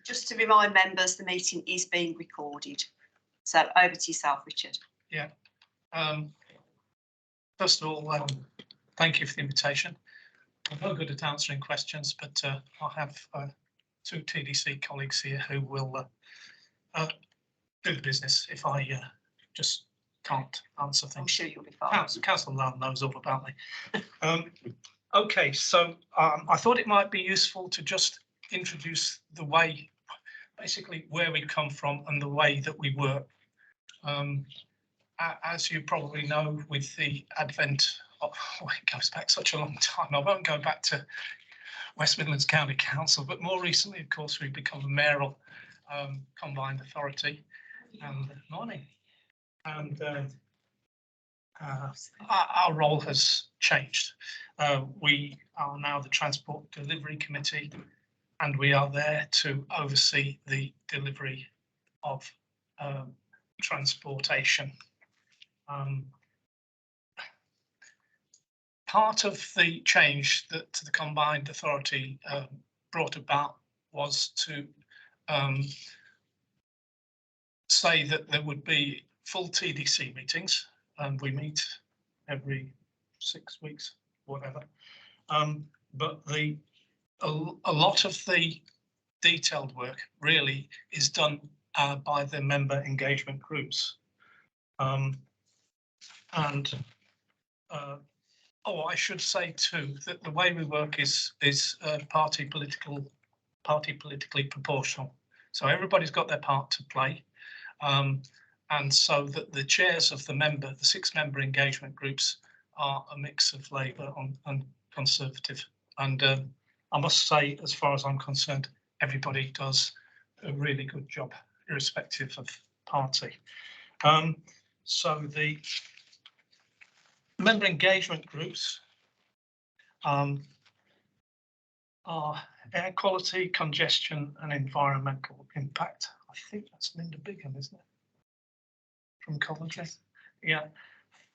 Just to remind members, the meeting is being recorded. So over to yourself, Richard. Yeah. First of all, thank you for the invitation. I'm not good at answering questions, but I have two TDC colleagues here who will do the business if I just can't answer things. I'm sure you'll be fine. Council Land knows all about me. Okay, so I thought it might be useful to just introduce the way, basically where we come from and the way that we work. As you probably know, with the advent of, it goes back such a long time, I won't go back to West Midlands County Council, but more recently, of course, we've become a mayoral combined authority. And morning. And our role has changed. We are now the Transport Delivery Committee, and we are there to oversee the delivery of transportation. Part of the change that the Combined Authority brought about was to say that there would be full TDC meetings, and we meet every 6 weeks, whatever. But a lot of the detailed work really is done by the member engagement groups. I should say too that the way we work is party politically proportional. So everybody's got their part to play. And so that the chairs of the 6 member engagement groups are a mix of Labour and Conservative. And I must say, as far as I'm concerned, everybody does a really good job, irrespective of party. So the member engagement groups are air quality, congestion and environmental impact. I think that's Linda Bigham, isn't it? From Coventry. Yeah.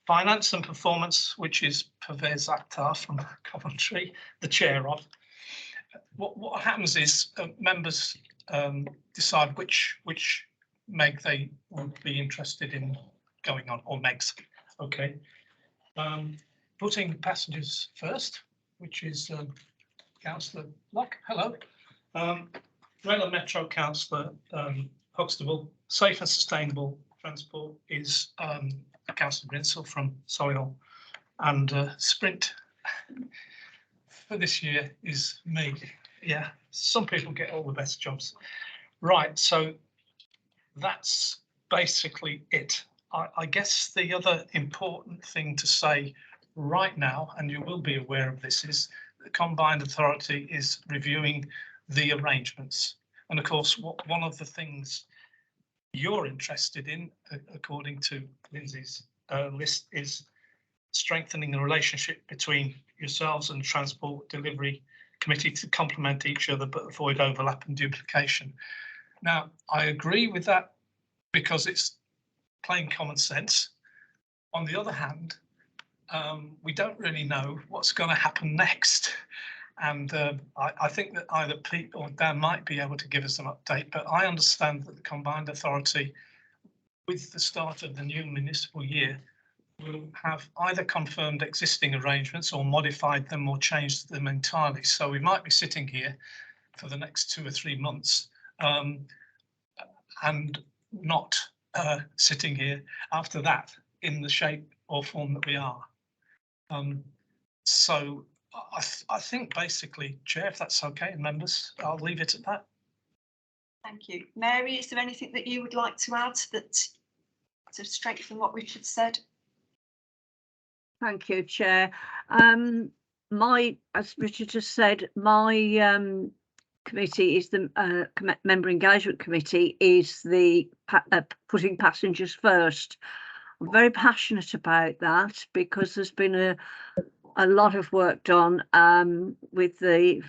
Finance and performance, which is Pervez Akhtar from Coventry, the chair of. What happens is members decide which meg they would be interested in going on, or megs. Okay. Putting passengers first, which is Councillor Locke. Hello. Rail and Metro Councillor Huxtable. Safe and sustainable transport is Councillor Grinsell from Solihull, and Sprint for this year is me. Yeah, some people get all the best jobs. Right, so that's basically it. I guess the other important thing to say right now, and you will be aware of this, is the Combined Authority is reviewing the arrangements. And of course, one of the things you're interested in, according to Lindsay's list, is strengthening the relationship between yourselves and the Transport Delivery Committee to complement each other but avoid overlap and duplication. Now, I agree with that because it's plain common sense. On the other hand, we don't really know what's going to happen next. And I think that either Pete or Dan might be able to give us an update, but I understand that the Combined Authority, with the start of the new municipal year, will have either confirmed existing arrangements or modified them or changed them entirely. So we might be sitting here for the next 2 or 3 months and not sitting here after that in the shape or form that we are. So I think basically, Chair, if that's okay, and members, I'll leave it at that. Thank you. Mary, is there anything that you would like to add that to strengthen what Richard said? Thank you, Chair. As Richard just said, my committee is the Member Engagement Committee is the putting passengers first. I'm very passionate about that because there's been a lot of work done with the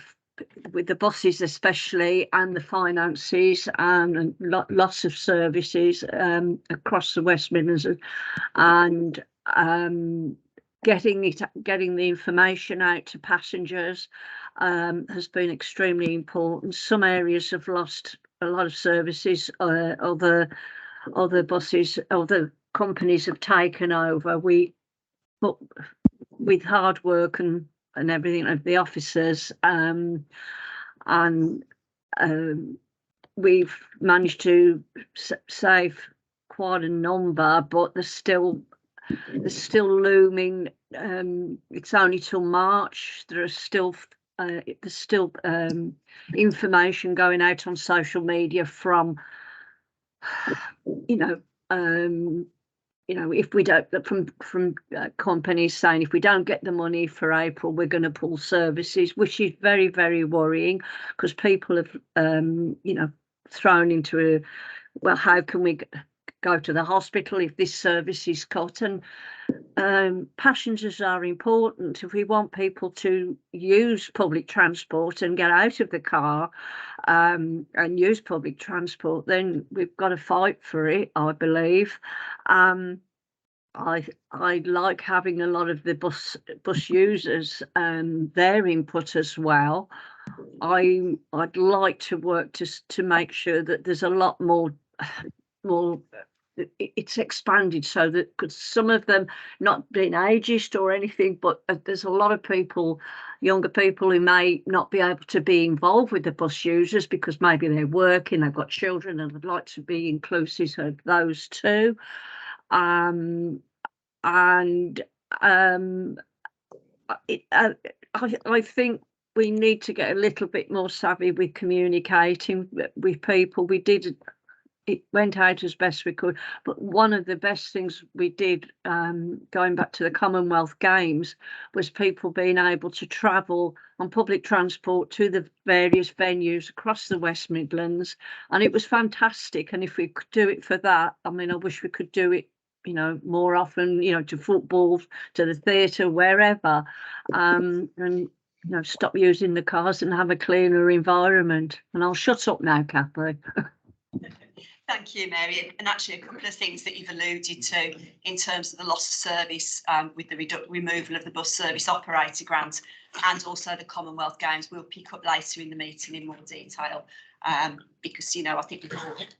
buses especially, and the finances, and lots of services across the West Midlands, and getting the information out to passengers, has been extremely important. Some areas have lost a lot of services. Other buses, other companies have taken over. But with hard work and everything of the officers, and we've managed to save quite a number, but there's still looming. It's only till March. There's still information going out on social media from if we don't, from companies saying if we don't get the money for April, we're going to pull services, which is very, very worrying, because people have thrown into well, how can we go to the hospital if this service is cut? And passengers are important. If we want people to use public transport and get out of the car and use public transport, then we've got to fight for it, I believe. I like having a lot of the bus users their input as well. I'd like to work to make sure that there's a lot more it's expanded, so that, because some of them, not being ageist or anything, but there's a lot of people, younger people, who may not be able to be involved with the bus users because maybe they're working, they've got children, and I'd like to be inclusive of those too. I think we need to get a little bit more savvy with communicating with people. It went out as best we could, but one of the best things we did, going back to the Commonwealth Games, was people being able to travel on public transport to the various venues across the West Midlands, and it was fantastic. And if we could do it for that, I mean, I wish we could do it more often, to football, to the theatre, wherever, and stop using the cars and have a cleaner environment. And I'll shut up now, Catherine. Thank you, Mary. And actually, a couple of things that you've alluded to in terms of the loss of service with the removal of the bus service operator grant, and also the Commonwealth Games, we'll pick up later in the meeting in more detail, because I think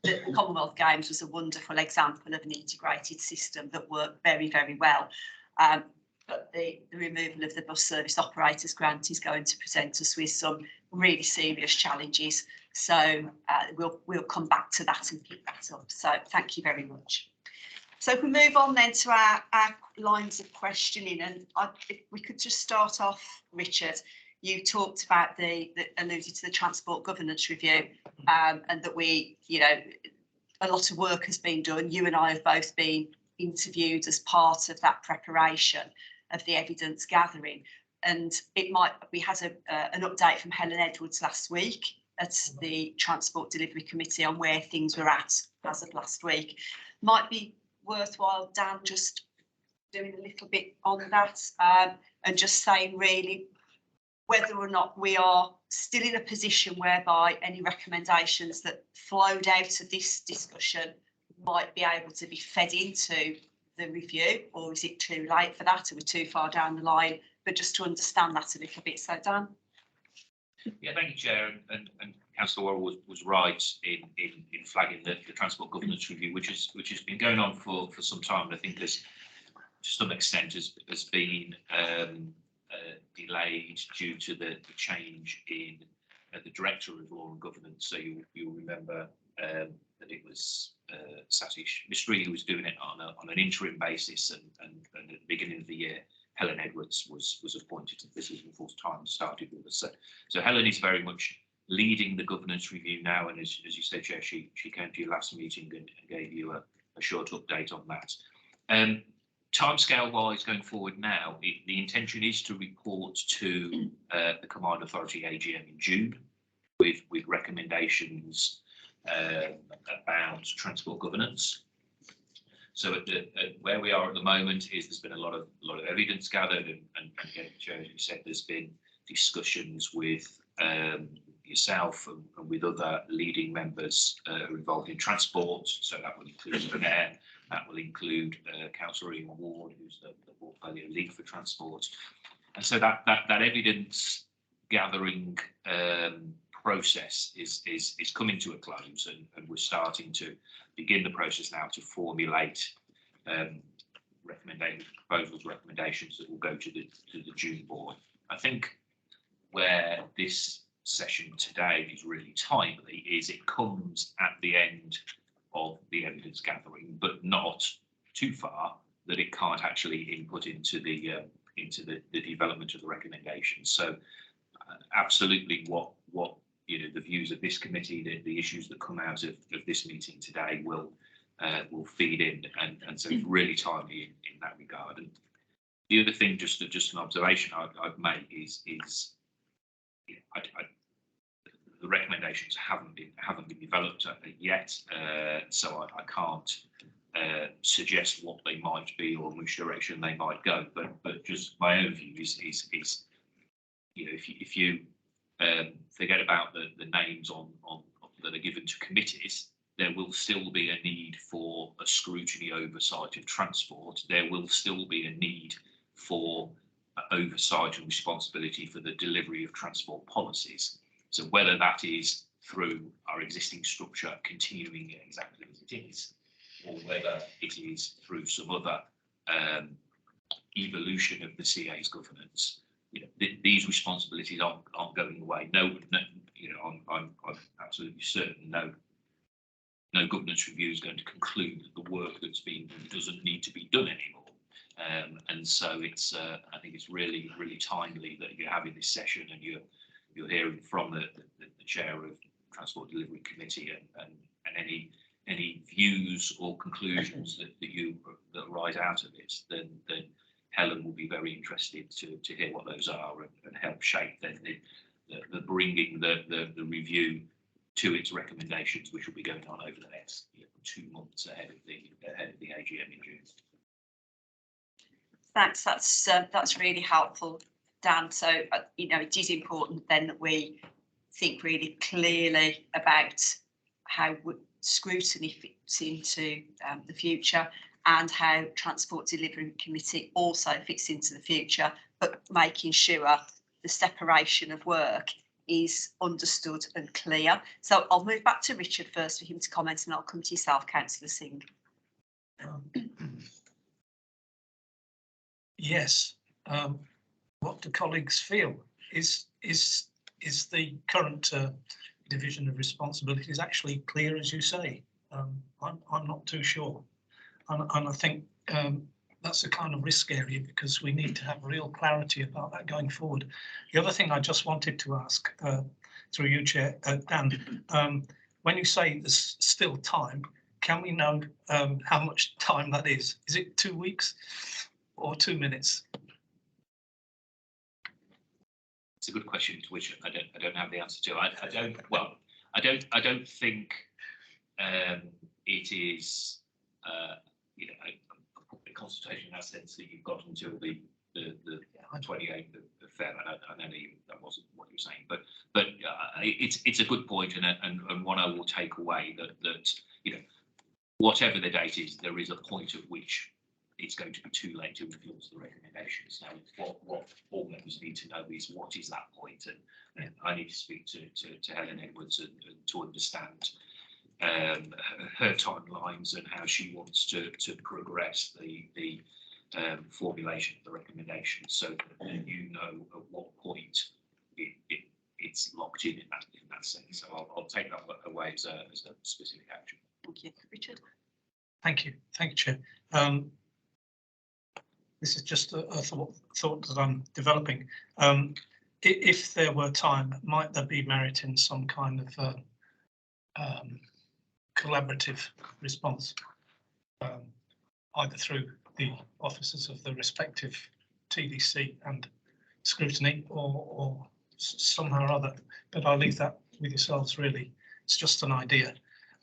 the Commonwealth Games was a wonderful example of an integrated system that worked very, very well. But the removal of the bus service operators grant is going to present us with some really serious challenges. So we'll come back to that and pick that up. So thank you very much. So if we move on then to our lines of questioning, and if we could just start off, Richard, you talked about alluded to the transport governance review, and that a lot of work has been done. You and I have both been interviewed as part of that preparation of the evidence gathering, and we had an update from Helen Edwards last week at the Transport Delivery Committee on where things were at as of last week. Might be worthwhile, Dan, just doing a little bit on that, and just saying really whether or not we are still in a position whereby any recommendations that flowed out of this discussion might be able to be fed into the review, or is it too late for that? Are we too far down the line? But just to understand that a little bit. So, Dan. Yeah, thank you, Chair, and Councillor Worrell was right in flagging the transport governance review, which has been going on for some time. And I think there's, to some extent, has been delayed due to the change in the Director of Law and Governance. So you'll remember that it was Satish Mistry who was doing it on an interim basis, and at the beginning of the year, Helen Edwards was appointed to the position for time, started with us. So Helen is very much leading the governance review now, and as you said, Chair, she came to your last meeting and gave you a short update on that. Timescale wise, going forward now, the intention is to report to the Combined Authority AGM in June with recommendations about transport governance. So at where we are at the moment is there's been a lot of evidence gathered, and again, Chair, as you said, there's been discussions with yourself and with other leading members who are involved in transport. So that will include the Mayor, that will include Councillor Ian Ward, who's the portfolio lead for transport. And so that evidence gathering process is coming to a close, and we're starting to begin the process now to formulate recommendations that will go to the June board. I think where this session today is really timely is it comes at the end of the evidence gathering, but not too far that it can't actually input into the development of the recommendations. So absolutely what the views of this committee, the issues that come out of this meeting today will feed in, and so it's really timely in that regard. And the other thing, just an observation I'd make is the recommendations haven't been developed yet, so I can't suggest what they might be or in which direction they might go. But just my own view is if you forget about the names on that are given to committees, there will still be a need for a scrutiny oversight of transport. There will still be a need for oversight and responsibility for the delivery of transport policies. So whether that is through our existing structure continuing exactly as it is, or whether it is through some other evolution of the CA's governance, these responsibilities aren't going away. I'm absolutely certain no governance review is going to conclude that the work that's been done doesn't need to be done anymore. And so it's I think it's really timely that you're having this session and you're hearing from the chair of Transport Delivery Committee and any views or conclusions that arise out of it. Then Helen will be very interested to hear what those are and help shape the bringing the review to its recommendations, which will be going on over the next 2 months ahead of the AGM in June. Thanks, that's really helpful, Dan. So it is important then that we think really clearly about how scrutiny fits into the future and how Transport Delivery Committee also fits into the future, but making sure the separation of work is understood and clear. So I'll move back to Richard first for him to comment, and I'll come to yourself, Councillor Singh. Yes. What do colleagues feel? Is the current division of responsibilities actually clear, as you say? I'm not too sure, and I think that's a kind of risk area because we need to have real clarity about that going forward. The other thing I just wanted to ask through you, Chair, Dan, when you say there's still time, can we know how much time that is? Is it 2 weeks or 2 minutes? It's a good question to which I don't have the answer to. I don't think it is a public consultation in that sense that you've got until the 28th of Feb. I know that wasn't what you were saying, but it's a good point and one I will take away that whatever the date is, there is a point at which it's going to be too late to influence the recommendations. Now, what all members need to know is what is that point, and I need to speak to Helen Edwards and to understand her timelines and how she wants to progress the formulation of the recommendations, so that you know at what point it's locked in that sense. So I'll take that away as a specific action. Thank you, Richard. Thank you, Chair. This is just a thought that I'm developing. If there were time, might there be merit in some kind of collaborative response, either through the officers of the respective TDC and scrutiny or somehow or other, but I'll leave that with yourselves really. It's just an idea.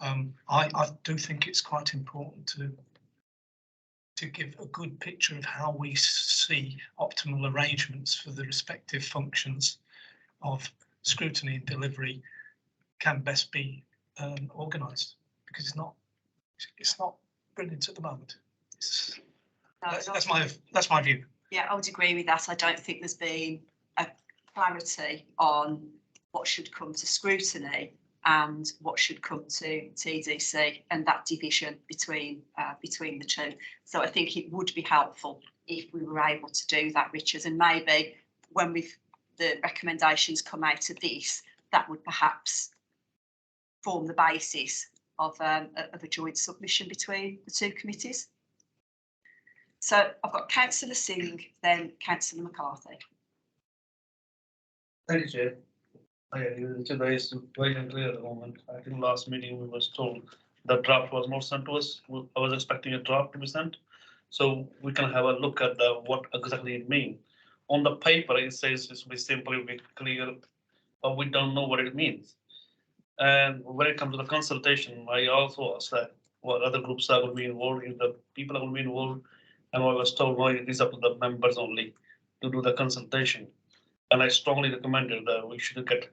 I do think it's quite important to give a good picture of how we see optimal arrangements for the respective functions of scrutiny and delivery can best be organised, because it's not brilliant at the moment. That's my view. Yeah, I would agree with that. I don't think there's been a clarity on what should come to scrutiny and what should come to TDC, and that division between the two. So I think it would be helpful if we were able to do that, Richard, and maybe when the recommendations come out of this, that would perhaps form the basis of a joint submission between the two committees. So I've got Councillor Singh, then Councillor McCarthy. Thank you, Chair. I agree with Richard. Is very unclear at the moment. I think last meeting we was told the draft was not sent to us. I was expecting a draft to be sent, so we can have a look at what exactly it means. On the paper, it says it will be simple, it will be clear, but we don't know what it means. And when it comes to the consultation, I also asked that what other groups are going to be involved, if the people are going to be involved, and I was told no, it is up to the members only to do the consultation. And I strongly recommended that we should get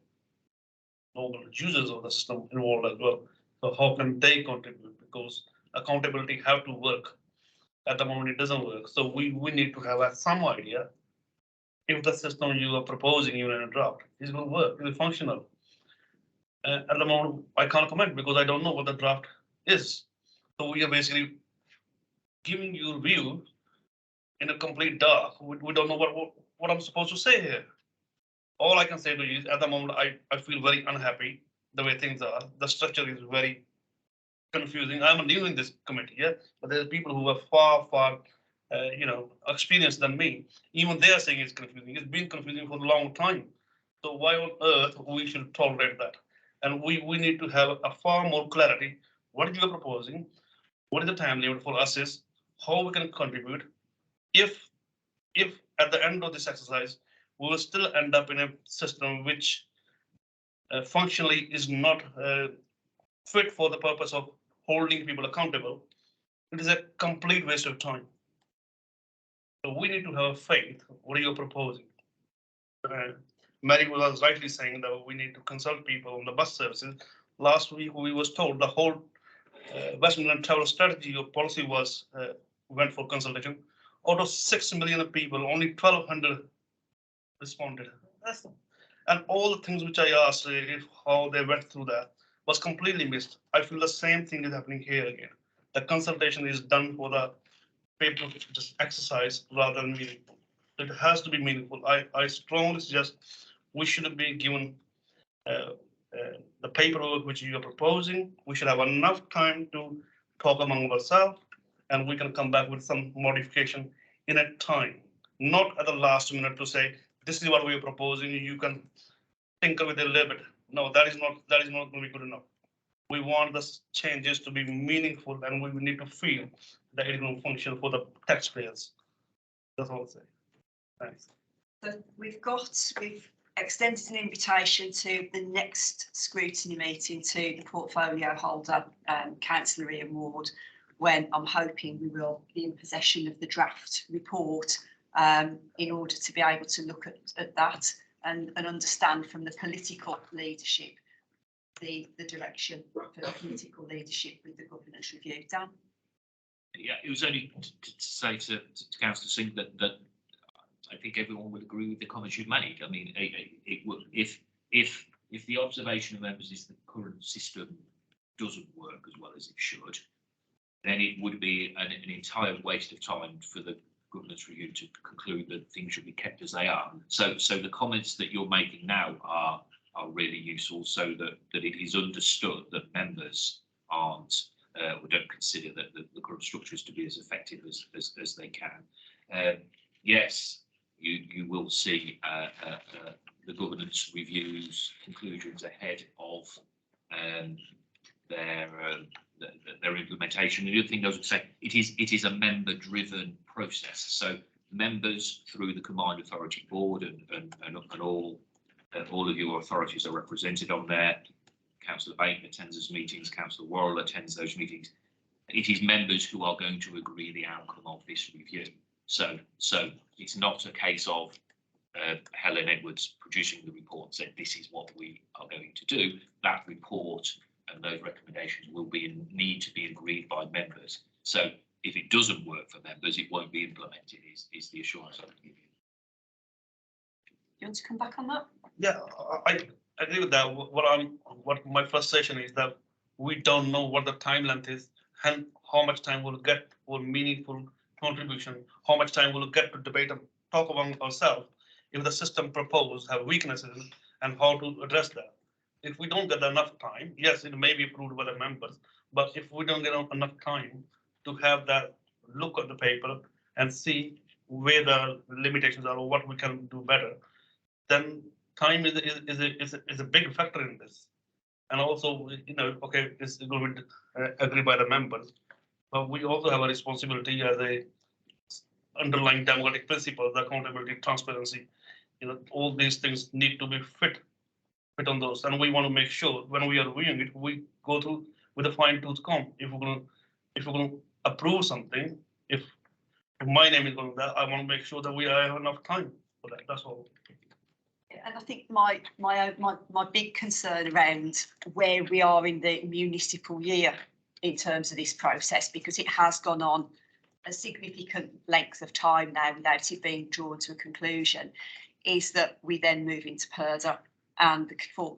normal users of the system involved as well. So how can they contribute? Because accountability have to work. At the moment, it doesn't work. So we need to have some idea if the system you are proposing, even in a draft, is going to work, is functional. At the moment, I can't comment because I don't know what the draft is. So we are basically giving you view in a complete dark. We don't know what I'm supposed to say here. All I can say to you is at the moment, I feel very unhappy the way things are. The structure is very confusing. I'm new in this committee, yeah, but there's people who are far, experienced than me. Even they are saying it's confusing. It's been confusing for a long time. So why on earth we should tolerate that? And we need to have a far more clarity. What you are proposing? What is the time limit for us? Is how we can contribute? If at the end of this exercise, we will still end up in a system which functionally is not fit for the purpose of holding people accountable, it is a complete waste of time. So we need to have faith. What are you proposing? Mary was rightly saying that we need to consult people on the bus services. Last week we was told the whole West Midlands travel strategy or policy was went for consultation. Out of 6 million people, only 1,200 responded. And all the things which I asked, if how they went through that, was completely missed. I feel the same thing is happening here again. The consultation is done for the paper just exercise rather than meaningful. It has to be meaningful. I strongly suggest we should be given the paperwork which you are proposing. We should have enough time to talk among ourselves, and we can come back with some modification in a time, not at the last minute to say this is what we are proposing. You can tinker with it a little bit. No, that is not going to be good enough. We want the changes to be meaningful, and we need to feel that it will function for the taxpayers. That's all I'll say. Thanks. So we've extended an invitation to the next scrutiny meeting to the portfolio holder, Councillor Ian Ward, when I'm hoping we will be in possession of the draft report in order to be able to look at that and understand from the political leadership the direction for the political leadership with the governance review. Dan? Yeah, it was only to say to Councillor Singh that I think everyone would agree with the comments you've made. I mean, it would if the observation of members is the current system doesn't work as well as it should, then it would be an entire waste of time for the governance review to conclude that things should be kept as they are. So the comments that you're making now are really useful, so that it is understood that members aren't or don't consider that the current structure is to be as effective as they can. Yes, you will see the governance reviews conclusions ahead of their implementation. The other thing I would say, it is a member-driven process. So members through the Combined Authority Board and all of your authorities are represented on there. Councillor Bateman attends those meetings. Councillor Worrell attends those meetings. It is members who are going to agree the outcome of this review. So it's not a case of Helen Edwards producing the report and said this is what we are going to do. That report and those recommendations will need to be agreed by members. So if it doesn't work for members, it won't be implemented. Is the assurance I can give you. you want to come back on that? Yeah, I agree with that. What my frustration is that we don't know what the time length is and how much time we'll get for meaningful contribution, how much time we'll get to debate and talk among ourselves if the system proposed have weaknesses and how to address that. If we don't get enough time, yes, it may be approved by the members, but if we don't get enough time to have that look at the paper and see where the limitations are or what we can do better, then time is a big factor in this. And also, you know, okay, it's going to be agreed by the members, but we also have a responsibility as a underlying democratic principle, the accountability, transparency. You know, all these things need to be fit on those, and we want to make sure when we are reviewing it, we go through with a fine tooth comb. If we're going to approve something, if my name is going to that, I want to make sure that we have enough time for that. That's all. And I think my big concern around where we are in the municipal year in terms of this process, because it has gone on a significant length of time now without it being drawn to a conclusion, is that we then move into PERDA. And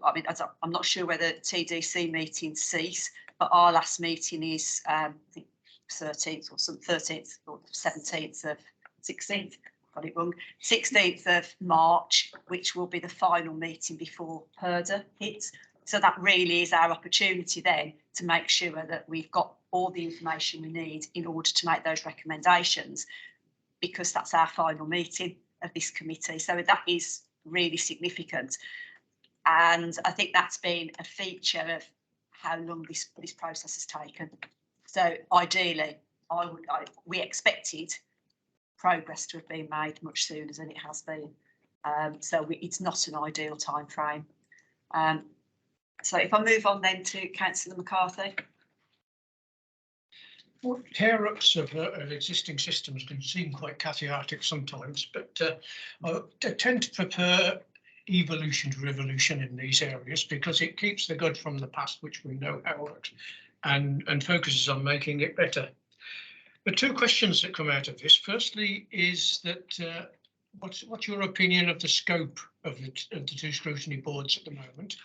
I mean, I'm not sure whether TDC meetings cease, but our last meeting is I think 13th or some 13th or 17th of 16th. Got it wrong. 16th of March, which will be the final meeting before PERDA hits. So that really is our opportunity then to make sure that we've got all the information we need in order to make those recommendations, because that's our final meeting of this committee. So that is really significant. And I think that's been a feature of how long this process has taken. So ideally, we expected progress to have been made much sooner than it has been. So it's not an ideal time frame. So if I move on then to Councillor McCarthy. Well, tear-ups of existing systems can seem quite chaotic sometimes, but I tend to prefer evolution to revolution in these areas because it keeps the good from the past, which we know how it works, and focuses on making it better. The two questions that come out of this, firstly, is that what's your opinion of the scope of the two scrutiny boards at the moment,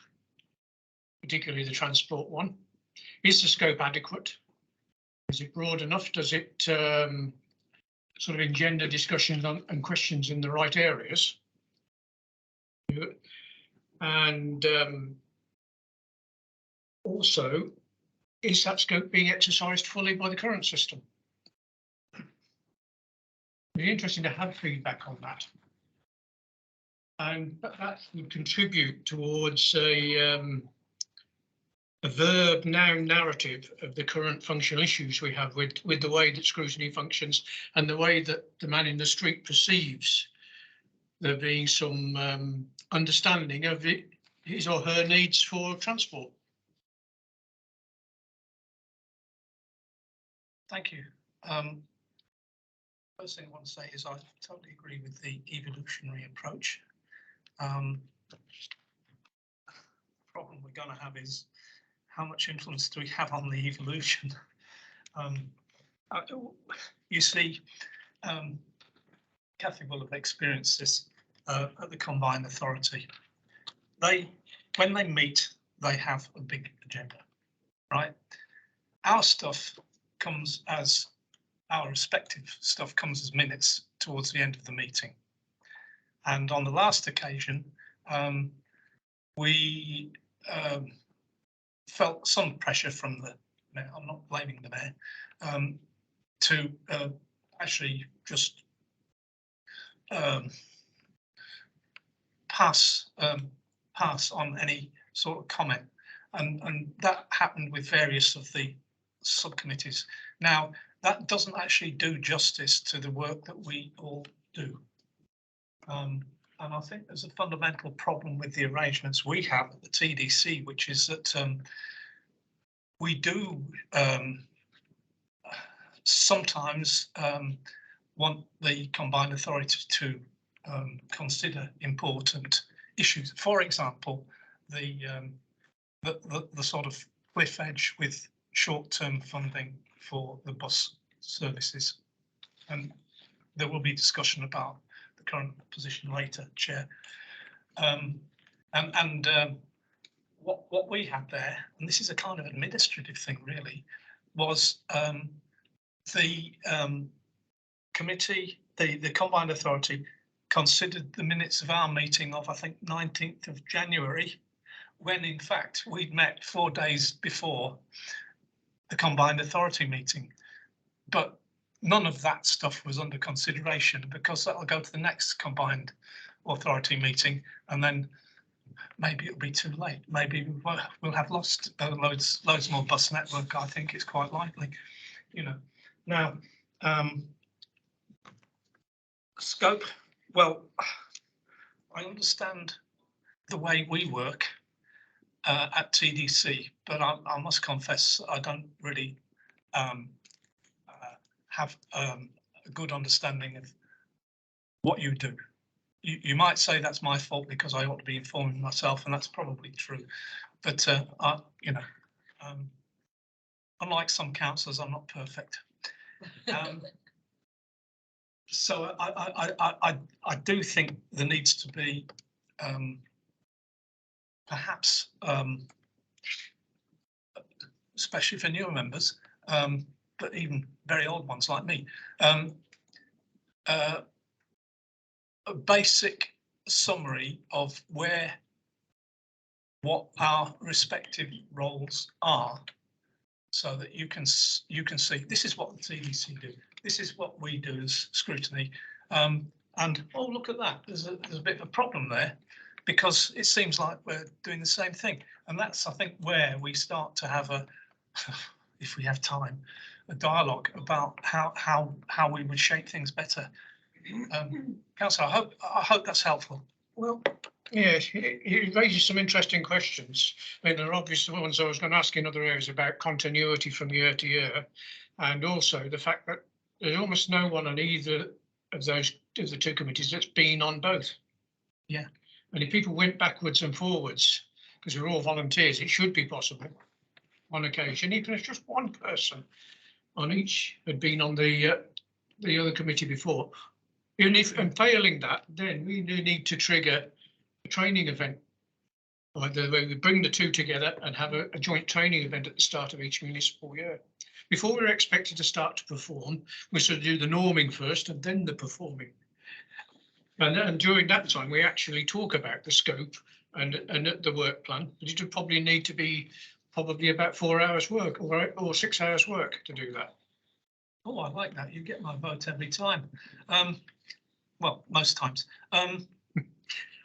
particularly the transport one? Is the scope adequate? Is it broad enough? Does it sort of engender discussions and questions in the right areas? And also, is that scope being exercised fully by the current system? It'd be interesting to have feedback on that. And that would contribute towards a verb noun narrative of the current functional issues we have with the way that scrutiny functions and the way that the man in the street perceives there being some understanding of his or her needs for transport. Thank you. First thing I want to say is I totally agree with the evolutionary approach. The problem we're going to have is how much influence do we have on the evolution? You see, Kathy will have experienced this at the Combined Authority. When they meet, they have a big agenda, right? Our stuff comes as our respective stuff comes as minutes towards the end of the meeting. And on the last occasion, we felt some pressure from the mayor, I'm not blaming the mayor, to actually just pass on any sort of comment. And that happened with various of the subcommittees. Now, that doesn't actually do justice to the work that we all do. And I think there's a fundamental problem with the arrangements we have at the TDC, which is that we do sometimes want the Combined Authority to consider important issues. For example, the sort of cliff edge with short-term funding for the bus services, and there will be discussion about the current position later, Chair. What we had there, and this is a kind of administrative thing really, was the committee, the Combined Authority considered the minutes of our meeting of, I think, 19th of January, when in fact we'd met 4 days before the Combined Authority meeting. But none of that stuff was under consideration because that'll go to the next Combined Authority meeting, and then maybe it'll be too late. Maybe we'll have lost loads more bus network. I think it's quite likely, you know. Now, scope. Well, I understand the way we work at TDC, but I must confess I don't really have a good understanding of what you do. You might say that's my fault because I ought to be informing myself, and that's probably true. But you know, unlike some councillors, I'm not perfect. So I do think there needs to be perhaps, especially for newer members, but even very old ones like me, a basic summary of what our respective roles are, so that you can see this is what the TDC do, this is what we do as Scrutiny, and oh, look at that, there's a bit of a problem there because it seems like we're doing the same thing, and that's, I think, where we start to have a if we have time, a dialogue about how we would shape things better. Councillor, I hope that's helpful. Well, yes, it raises some interesting questions. I mean, there are obvious ones I was going to ask in other areas about continuity from year to year, and also the fact that there's almost no one on either of those of the two committees that's been on both. Yeah. And if people went backwards and forwards, because we're all volunteers, it should be possible on occasion, even if just one person on each had been on the other committee before. And failing that, then we need to trigger a training event. Either we bring the two together and have a joint training event at the start of each municipal year. Before we're expected to start to perform, we sort of do the norming first and then the performing. And during that time, we actually talk about the scope and the work plan. But it would probably need to be probably about 4 hours work or 6 hours work to do that. Oh, I like that. You get my vote every time. Well, most times. I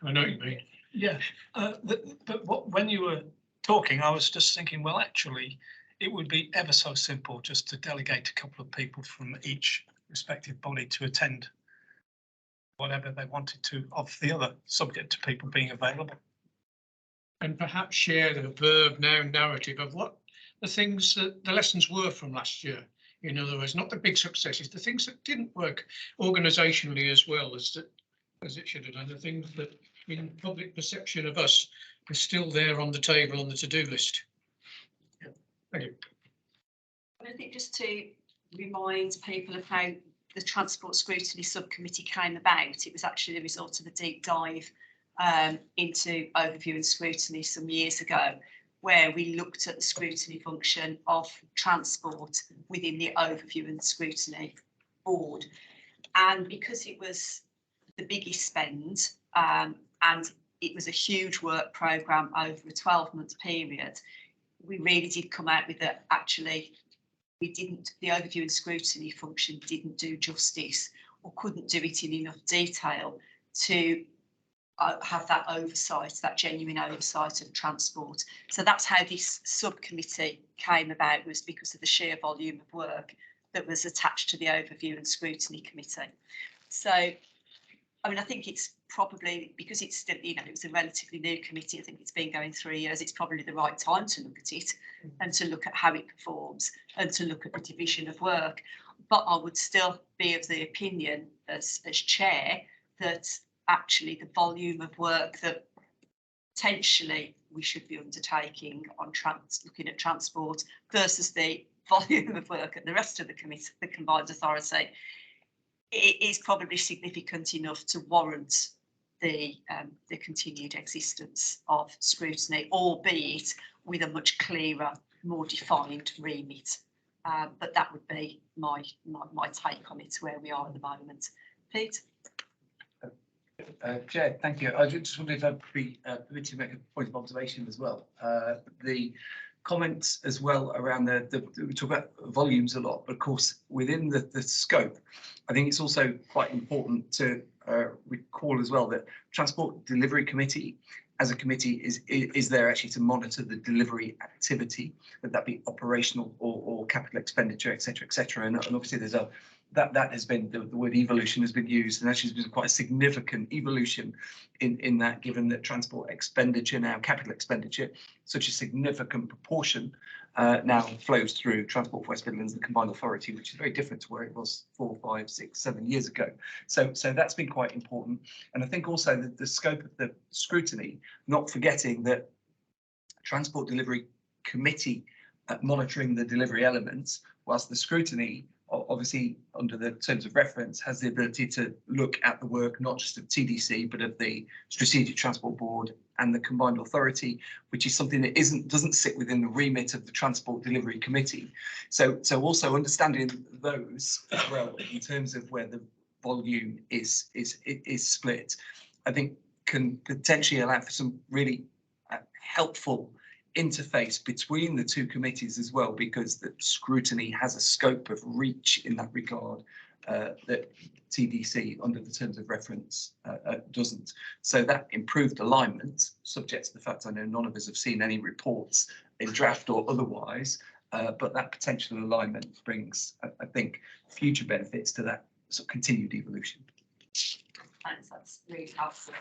know what you mean. Yeah, but when you were talking, I was just thinking, well, actually, it would be ever so simple just to delegate a couple of people from each respective body to attend whatever they wanted to of the other, subject to people being available. And perhaps share the verb noun narrative of what the things that the lessons were from last year. In other words, not the big successes, the things that didn't work organisationally as well as it should have done, the things that in public perception of us are still there on the table on the to-do list. Yeah. Thank you. I think just to remind people of how the Transport Scrutiny Subcommittee came about, it was actually the result of a deep dive into overview and scrutiny some years ago, where we looked at the scrutiny function of transport within the overview and scrutiny board. And because it was the biggest spend and it was a huge work programme over a 12-month period, we really did come out with that actually the overview and scrutiny function didn't do justice or couldn't do it in enough detail to have that oversight, that genuine oversight of transport. So that's how this subcommittee came about, was because of the sheer volume of work that was attached to the overview and scrutiny committee. So, I mean, I think it's probably, because it's still, you know, it was a relatively new committee, I think it's been going 3 years, it's probably the right time to look at it and to look at how it performs and to look at the division of work. But I would still be of the opinion as chair that actually the volume of work that potentially we should be undertaking on looking at transport versus the volume of work at the rest of the committee, the Combined Authority, it is probably significant enough to warrant the continued existence of scrutiny, albeit with a much clearer, more defined remit. But that would be my take on it, where we are at the moment. Pete? Chair, thank you. I just wondered if I'd be permitted to make a point of observation as well. The comments as well around we talk about volumes a lot, but of course within the scope, I think it's also quite important to recall as well that Transport Delivery Committee as a committee is there actually to monitor the delivery activity, whether that be operational or capital expenditure, etc., and obviously there's that has been, the word evolution has been used, and actually there's been quite a significant evolution in that, given that transport expenditure now, capital expenditure, such a significant proportion now flows through Transport for West Midlands, the Combined Authority, which is very different to where it was 4, 5, 6, 7 years ago. So that's been quite important. And I think also that the scope of the scrutiny, not forgetting that Transport Delivery Committee monitoring the delivery elements, whilst the scrutiny, obviously under the terms of reference, has the ability to look at the work not just of TDC but of the Strategic Transport Board and the Combined Authority, which is something that doesn't sit within the remit of the Transport Delivery Committee. So also understanding those as well in terms of where the volume is split, I think can potentially allow for some really helpful interface between the two committees as well, because the scrutiny has a scope of reach in that regard that TDC under the terms of reference doesn't. So that improved alignment, subject to the fact I know none of us have seen any reports in draft or otherwise, but that potential alignment brings, I think, future benefits to that sort of continued evolution. Thanks, that's really helpful.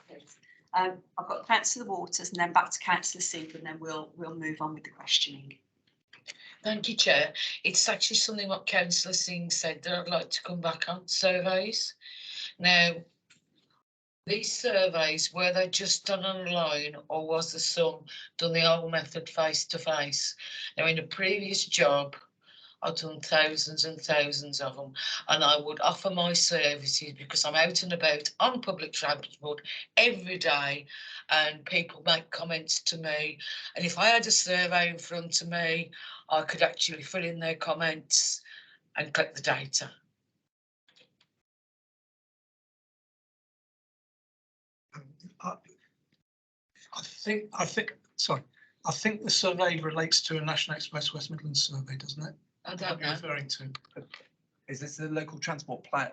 I've got Councillor Waters and then back to Councillor Singh, and then we'll move on with the questioning. Thank you, Chair. It's actually something what Councillor Singh said that I'd like to come back on, surveys. Now, these surveys, were they just done online, or was the some done the old method face to face? Now, in a previous job, I've done thousands and thousands of them, and I would offer my services because I'm out and about on public transport every day, and people make comments to me, and if I had a survey in front of me, I could actually fill in their comments and collect the data. I think the survey relates to a National Express West Midlands survey, doesn't it? I don't know. Referring to. Is this the local transport plan?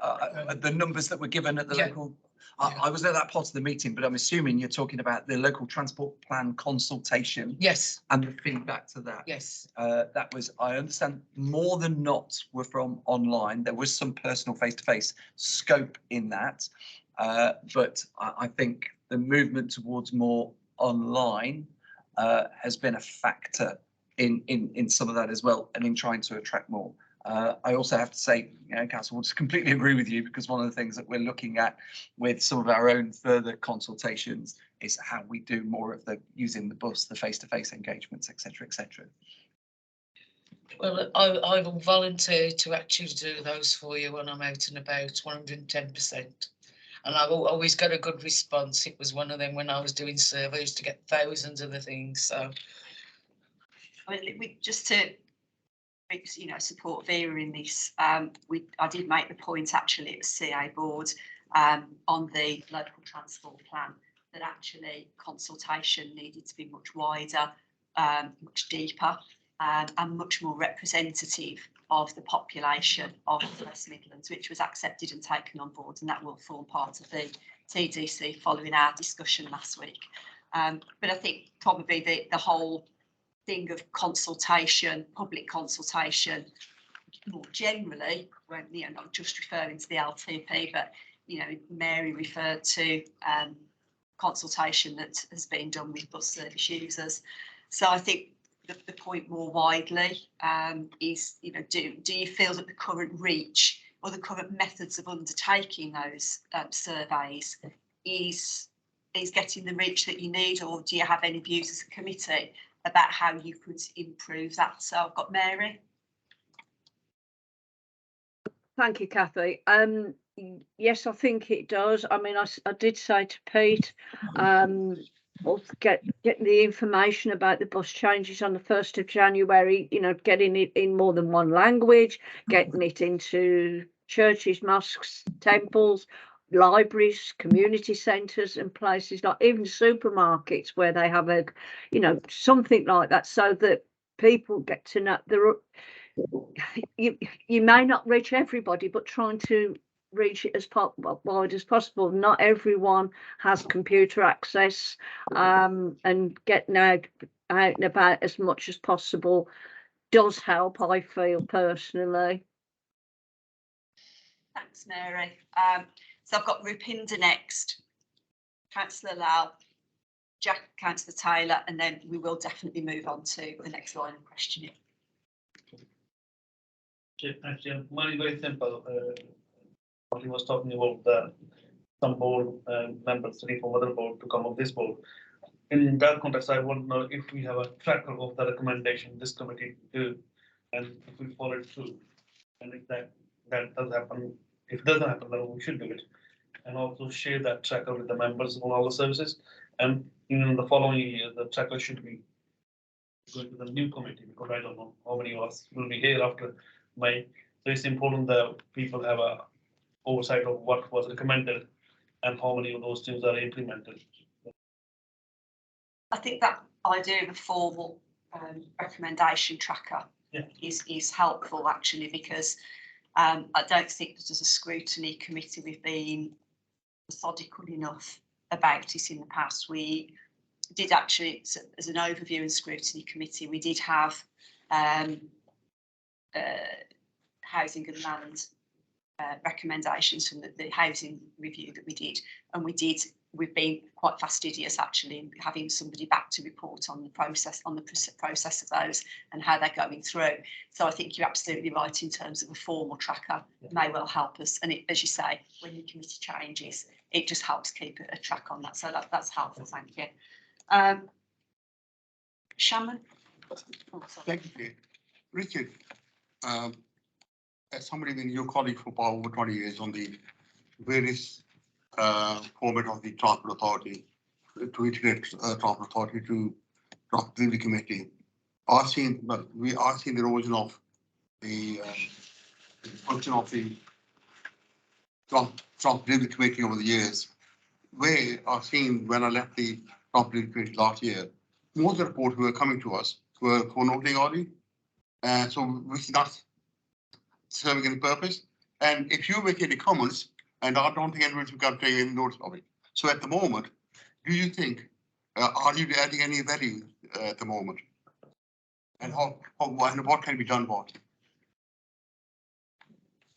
The numbers that were given at the Yeah. local? I was at that part of the meeting, but I'm assuming you're talking about the local transport plan consultation. Yes. And the feedback to that. Yes. That was, I understand, more than not were from online. There was some personal face-to-face scope in that, but I think the movement towards more online has been a factor in some of that as well, and in trying to attract more. I also have to say, Council, will just completely agree with you, because one of the things that we're looking at with some of our own further consultations is how we do more of the using the bus, the face-to-face engagements, etc., etc. Well, I will volunteer to actually do those for you when I'm out and about, 110%. And I've always got a good response. It was one of them when I was doing surveys to get thousands of the things. So, I mean, just to support Vera in this, I did make the point actually at the CA board on the local transport plan that actually consultation needed to be much wider, much deeper, and much more representative of the population of the West Midlands, which was accepted and taken on board, and that will form part of the TDC following our discussion last week. But I think probably the whole thing of consultation, public consultation, more generally, when not just referring to the LTP, but Mary referred to consultation that has been done with bus service users. So I think the point more widely is, do you feel that the current reach or the current methods of undertaking those surveys is getting the reach that you need, or do you have any views as a committee about how you could improve that? So I've got Mary. Thank you, Kathy. Yes, I think it does. I mean, I did say to Pete, also getting the information about the bus changes on the 1st of January, you know, getting it in more than one language, getting it into churches, mosques, temples, libraries, community centres and places like even supermarkets where they have a, you know, something like that so that people get to know you may not reach everybody, but trying to reach it as wide as possible. Not everyone has computer access, and getting out and about as much as possible does help, I feel personally. Thanks, Mary. So I've got Rupinder next, Councillor Lau, Jack, Councillor Taylor, and then we will definitely move on to the next line of questioning. Actually, mine is very simple. What he was talking about some board members study from other board to come on this board. In that context, I want to know if we have a tracker of the recommendation this committee do, and if we follow it through, and if that does happen, if it doesn't happen, then we should do it, and also share that tracker with the members on all the services. And in the following year, the tracker should be going to the new committee, because I don't know how many of us will be here after May. So it's important that people have a oversight of what was recommended and how many of those things are implemented. I think that idea of a formal recommendation tracker is helpful actually, because I don't think that as a scrutiny committee we've been methodical enough about it in the past. We did actually, as an overview in scrutiny committee, we did have housing and land recommendations from the housing review that we did, and we've been quite fastidious actually in having somebody back to report on the process of those and how they're going through. So I think you're absolutely right in terms of a formal tracker may well help us, and it, as you say, when the committee changes, it just helps keep a track on that. So that's helpful. Thank you. Shaman. Oh, thank you, Richard. As somebody been your colleague for about over 20 years on the various format of the Transport Authority, to integrate Transport Authority to Transport Delivery Committee, I've seen the erosion of the function of the Transport Delivery Committee over the years, where I've seen when I left the Transport Delivery Committee last year, most of the reports who were coming to us were for noting only, so which is not serving any purpose. And if you make any comments, and I don't think anyone's going to take any notice of it. So at the moment, do you think, are you adding any value at the moment? And what can be done about it?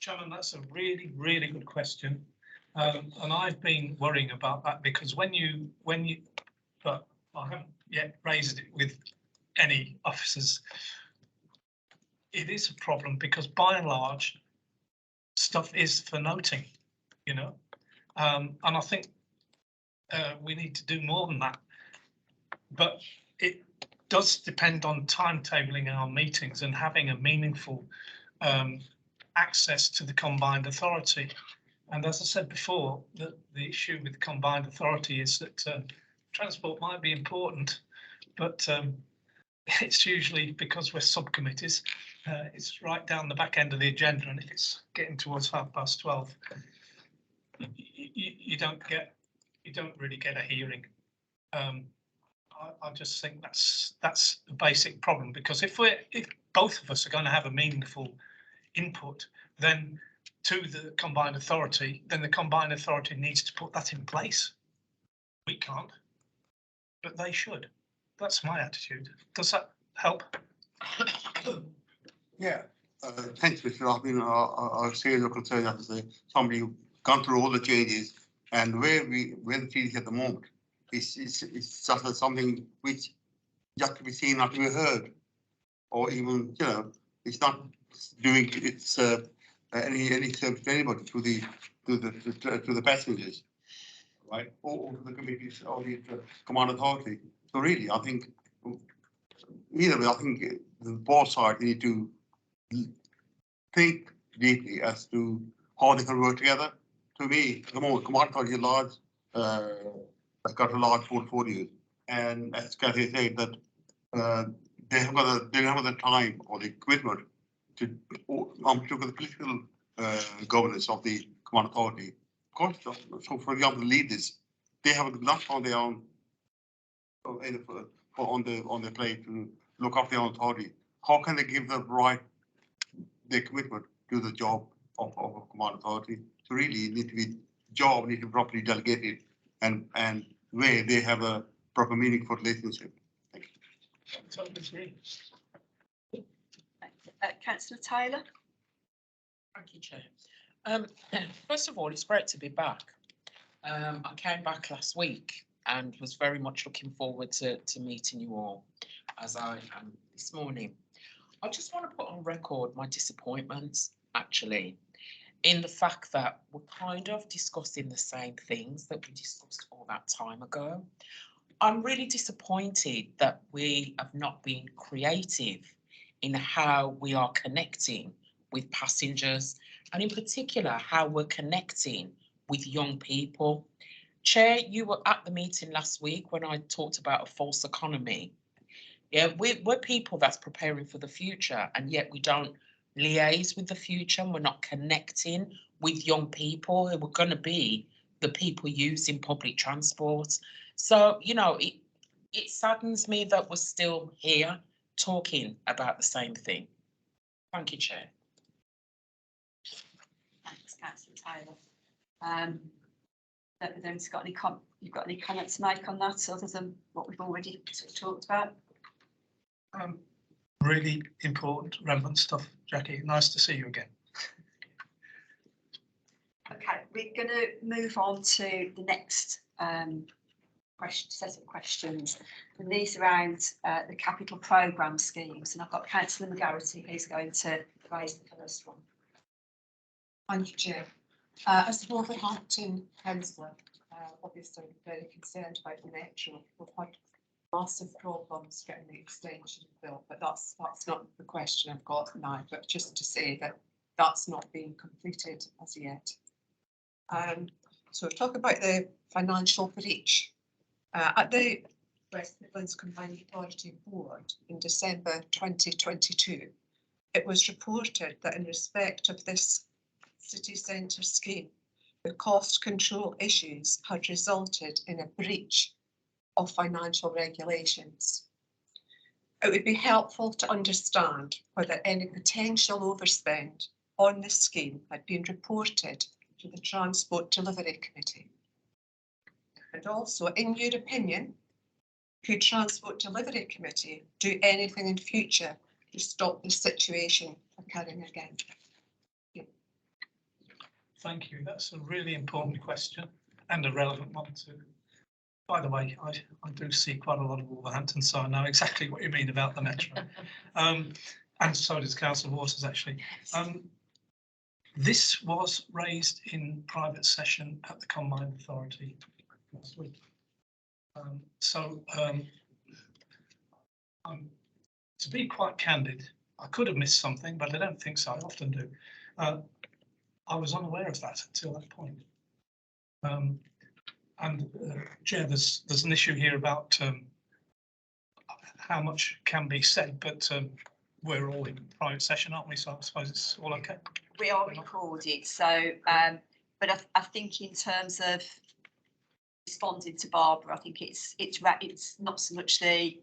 Chairman, that's a really, really good question. And I've been worrying about that because but I haven't yet raised it with any officers. It is a problem because by and large, stuff is for noting, you know, and I think we need to do more than that. But it does depend on timetabling our meetings and having a meaningful access to the Combined Authority. And as I said before, the issue with the Combined Authority is that transport might be important, but it's usually because we're subcommittees. It's right down the back end of the agenda, and if it's getting towards 12:30, you don't really get a hearing. I just think that's a basic problem, because if both of us are going to have a meaningful input, then to the Combined Authority, then the Combined Authority needs to put that in place. We can't, but they should. That's my attitude. Does that help? Yeah, thanks, Mr. I've been I'll share your concern as somebody who's gone through all the changes, and where the change at the moment, it's just something which just to be seen, not to be heard, or even, you know, it's not doing its any service to anybody, to the passengers, right, or to the committees or the Command Authority. So really, I think either way, I think the board side need to think deeply as to how they can work together, to me, Command Authority is large, has got a large portfolio. And as Cathy said, that they have the time or the equipment to look at the political governance of the Command Authority. Of course, so for example, leaders, they have enough on their own on the plate to look after their own authority. How can they give the commitment to the job of a Command Authority? So really need to be properly delegated and where they have a proper meaningful relationship. Thank you. Councillor Taylor. Thank you, Chair. First of all, it's great to be back. I came back last week and was very much looking forward to meeting you all, as I am this morning. I just want to put on record my disappointment, actually, in the fact that we're kind of discussing the same things that we discussed all that time ago. I'm really disappointed that we have not been creative in how we are connecting with passengers, and in particular, how we're connecting with young people. Chair, you were at the meeting last week when I talked about a false economy. Yeah, we're people that's preparing for the future, and yet we don't liaise with the future, and we're not connecting with young people who are going to be the people using public transport. So, you know, it saddens me that we're still here talking about the same thing. Thank you, Chair. Thanks, Councillor Taylor. Has got any you've got any comments to make on that, other than what we've already sort of talked about? Really important, relevant stuff, Jackie. Nice to see you again. Okay, we're going to move on to the next set of questions, and these are around the capital programme schemes, and I've got Councillor McGarity who's going to raise the first one. Thank you, Chair. As the Wolverhampton councillor, obviously very concerned about the metro. We've had massive problems getting the extension built, but that's not the question I've got now, but just to say that that's not being completed as yet. So talk about the financial breach. At the West Midlands Combined Authority Board in December 2022, it was reported that in respect of this city centre scheme, the cost control issues had resulted in a breach of financial regulations. It would be helpful to understand whether any potential overspend on the scheme had been reported to the Transport Delivery Committee. And also, in your opinion, could Transport Delivery Committee do anything in future to stop this situation occurring again? Thank you. That's a really important question and a relevant one too. By the way, I do see quite a lot of Wolverhampton, so I know exactly what you mean about the metro. And so does Council Waters, actually. This was raised in private session at the Combined Authority last week. To be quite candid, I could have missed something, but I don't think so. I often do. I was unaware of that until that point. Chair, there's an issue here about how much can be said, but we're all in private session, aren't we? So I suppose it's all okay. We are recorded, so but I think in terms of responding to Barbara, I think it's not so much the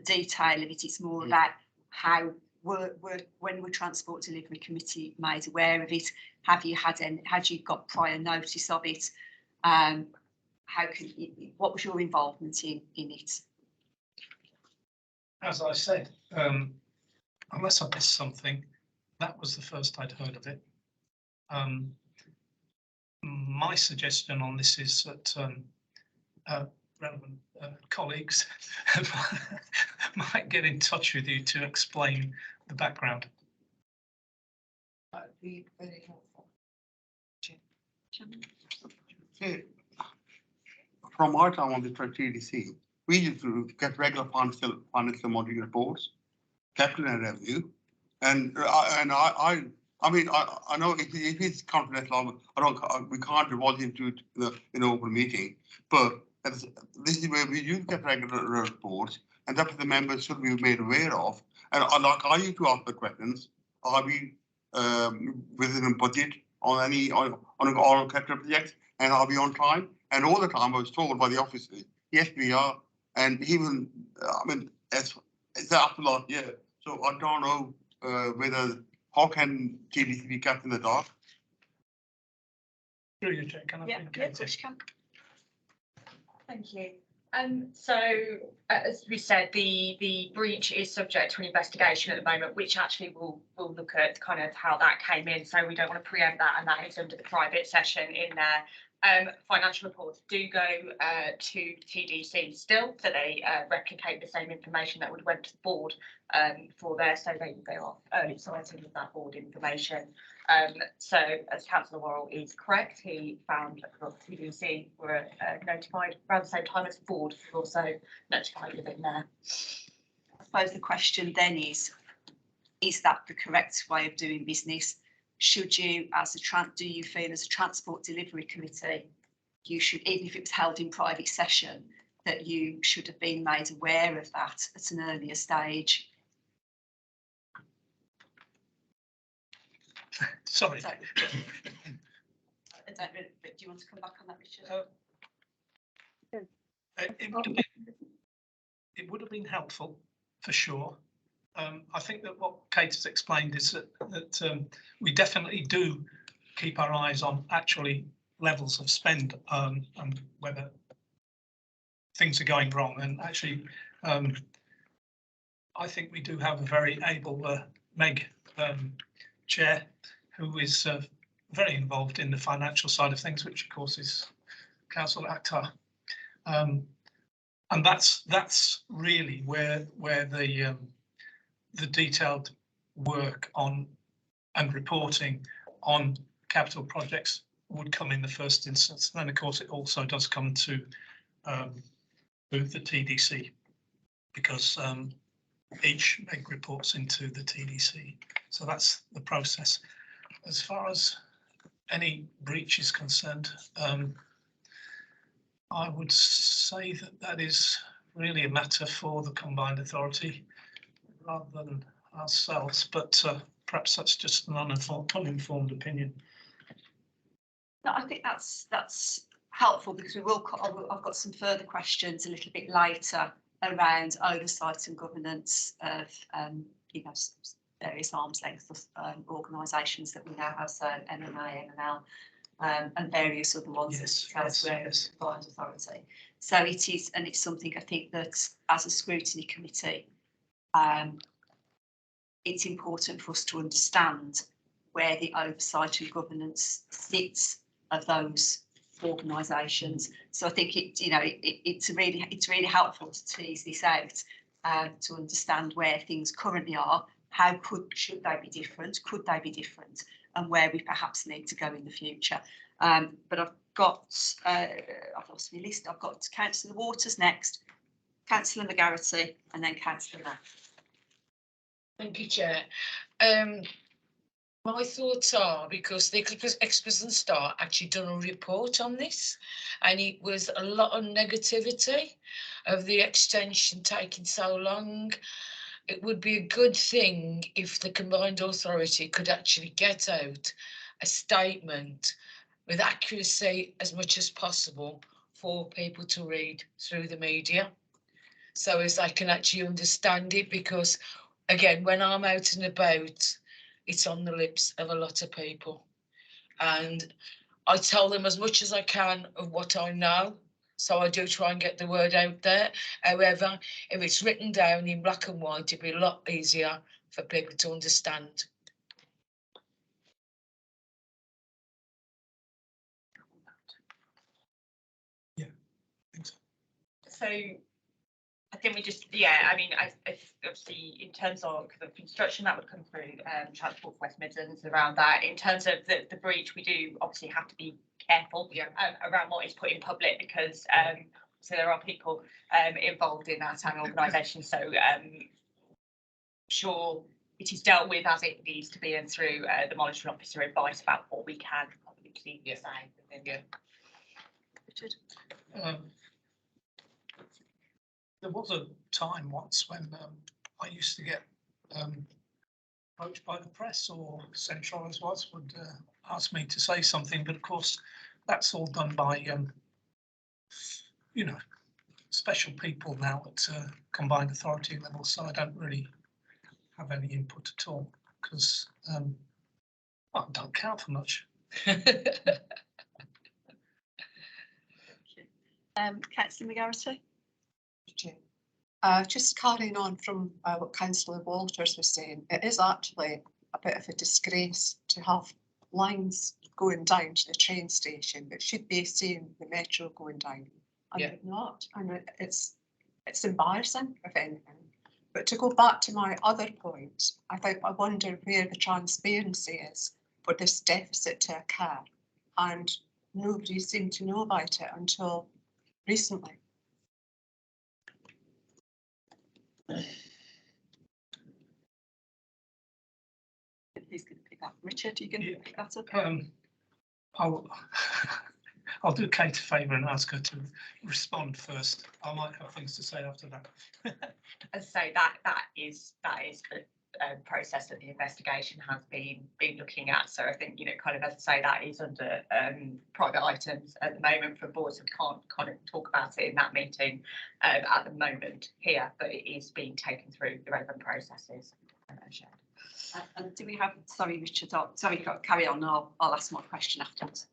detail of it, it's more about how when were Transport Delivery Committee made aware of it? Had you got prior notice of it? What was your involvement in it? As I said, unless I missed something, that was the first I'd heard of it. My suggestion on this is that relevant colleagues might get in touch with you to explain the background. That would be very helpful. Okay. From our time on the TDC, we used to get regular financial monitoring reports, capital and revenue, and I I mean, I know if it's confidential, we can't divulge into it in an open meeting, but this is where we do get regular reports, and that the members should be made aware of. And like I used to ask the questions, are we within a budget on all capital projects, and are we on time? And all the time I was told by the officers, yes, we are. And even, I mean, it's after last year, so I don't know whether, how can TDC be kept in the dark? Through you, Jane, can I? Yeah, Okay, of course you can. Thank you. So as we said, the breach is subject to an investigation at the moment, which actually will look at kind of how that came in. So we don't want to preempt that, and that is under the private session in there. Financial reports do go to TDC still, so they replicate the same information that would went to the board for there, so they are early citing of that board information. So as Councillor Worrell is correct, he found that TDC were notified around the same time as the board, were also notified within there. I suppose the question then is that the correct way of doing business? Should you, do you feel as a Transport Delivery Committee, you should, even if it was held in private session, that you should have been made aware of that at an earlier stage? Sorry. So, I don't really, but do you want to come back on that, Richard? It would have been helpful, for sure. I think that what Kate has explained is that we definitely do keep our eyes on actually levels of spend and whether things are going wrong. And actually, I think we do have a very able Meg chair who is very involved in the financial side of things, which of course is Councillor Akhtar. And that's really where the detailed work on and reporting on capital projects would come in the first instance. And then, of course, it also does come to the TDC, because each MEG reports into the TDC. So that's the process. As far as any breach is concerned, I would say that is really a matter for the Combined Authority rather than ourselves, but perhaps that's just an uninformed opinion. No, I think that's helpful, because I've got some further questions a little bit later around oversight and governance of various arm's length organisations that we now have, so MMA, MML, and various other ones elsewhere as the Combined Authority. So it is, and it's something I think that as a scrutiny committee, it's important for us to understand where the oversight and governance sits of those organisations. So I think it's really helpful to tease this out, to understand where things currently are. How should they be different? Could they be different? And where we perhaps need to go in the future. But I've lost my list. I've got Councillor Waters next, Councillor McGarity, and then Councillor Mack. Thank you, Chair. My thoughts are, because the Express and Star actually done a report on this, and it was a lot of negativity of the extension taking so long. It would be a good thing if the Combined Authority could actually get out a statement with accuracy as much as possible for people to read through the media, so as they can actually understand it, because again, when I'm out and about, it's on the lips of a lot of people. And I tell them as much as I can of what I know. So I do try and get the word out there. However, if it's written down in black and white, it'd be a lot easier for people to understand. Yeah, I think so. So I think we just, I mean, I obviously in terms of the construction that would come through Transport for West Midlands around that, in terms of the breach, we do obviously have to be careful around what is put in public, because so there are people involved in that and organisation. So sure, it is dealt with as it needs to be and through the monitoring officer advice about what we can obviously say. Yeah. Richard? There was a time once when I used to get approached by the press, or Central as was would ask me to say something, but of course that's all done by you know, special people now at Combined Authority level, so I don't really have any input at all because I don't count for much. Councillor McGarity? Just carrying on from what Councillor Walters was saying, it is actually a bit of a disgrace to have lines going down to the train station that should be seeing the metro going down and Yeah. not. And it's embarrassing, if anything. But to go back to my other point, I wonder where the transparency is for this deficit to occur, and nobody seemed to know about it until recently. Who's going to pick that? Richard, are you going to pick that up? I'll do Kate a favour and ask her to respond first. I might have things to say after that. So that is the process that the investigation has been looking at. So I think, you know, kind of, as I say, that is under private items at the moment for boards, and can't kind of talk about it in that meeting at the moment here, but it is being taken through the relevant processes and shared. And do we have, sorry Richard, sorry, carry on, I'll ask my question afterwards.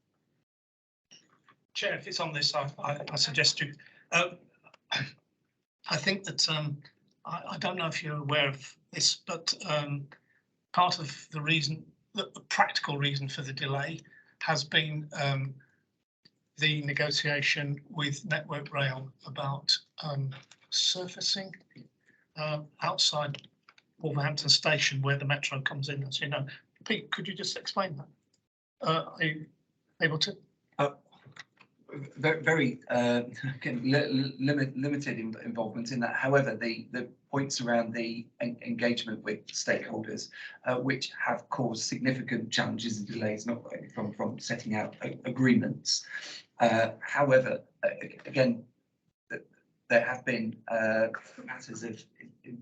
Chair, if it's on this, I suggest you. I think that I don't know if you're aware of this, but part of the reason, the practical reason for the delay has been the negotiation with Network Rail about surfacing outside Wolverhampton Station where the metro comes in, as you know. Pete, could you just explain that? Are you able to? Very limited involvement in that. However, the points around the engagement with stakeholders, which have caused significant challenges and delays, not only from setting out agreements. However, again, there have been matters of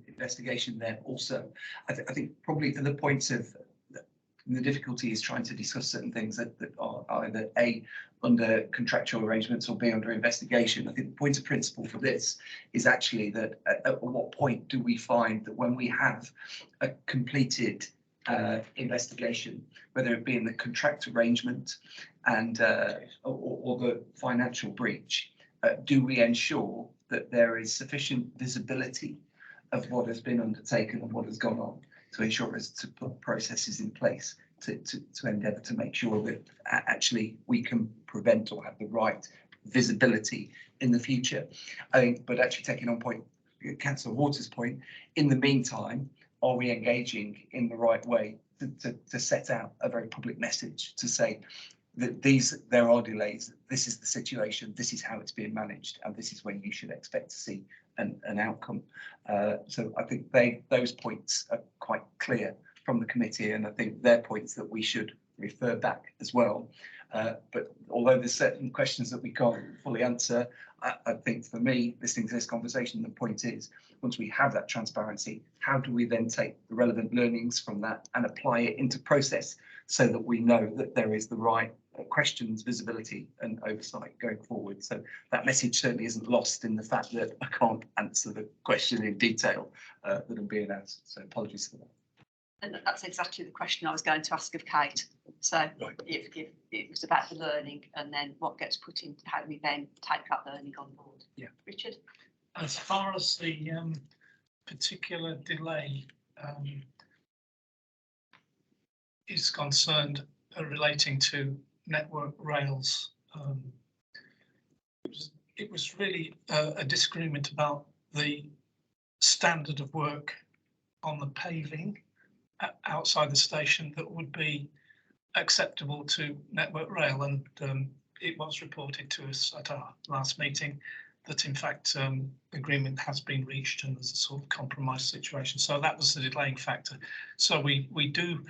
investigation there also. I think probably for the points of the difficulty is trying to discuss certain things that are either A, under contractual arrangements, or B, under investigation. I think the point of principle for this is actually that at what point do we find that when we have a completed investigation, whether it be in the contract arrangement and or the financial breach, do we ensure that there is sufficient visibility of what has been undertaken and what has gone on, to ensure us to put processes in place to endeavour to make sure that actually we can prevent or have the right visibility in the future. I think, but actually taking on point, Councillor Waters' point, in the meantime, are we engaging in the right way to set out a very public message to say that there are delays, this is the situation, this is how it's being managed, and this is when you should expect to see an outcome. So I think those points are quite clear from the committee, and I think they're points that we should refer back as well. But although there's certain questions that we can't fully answer, I think for me, listening to this conversation, the point is, once we have that transparency, how do we then take the relevant learnings from that and apply it into process so that we know that there is the right questions, visibility and oversight going forward. So that message certainly isn't lost in the fact that I can't answer the question in detail that I'm being asked. So apologies for that. And that's exactly the question I was going to ask of Kate. So Right. if it was about the learning and then what gets put in, how we then take that learning on board. Yeah. Richard? As far as the particular delay is concerned relating to Network Rail's, it was really a disagreement about the standard of work on the paving outside the station that would be acceptable to Network Rail, and it was reported to us at our last meeting that in fact agreement has been reached and there's a sort of compromise situation. So that was the delaying factor. So we do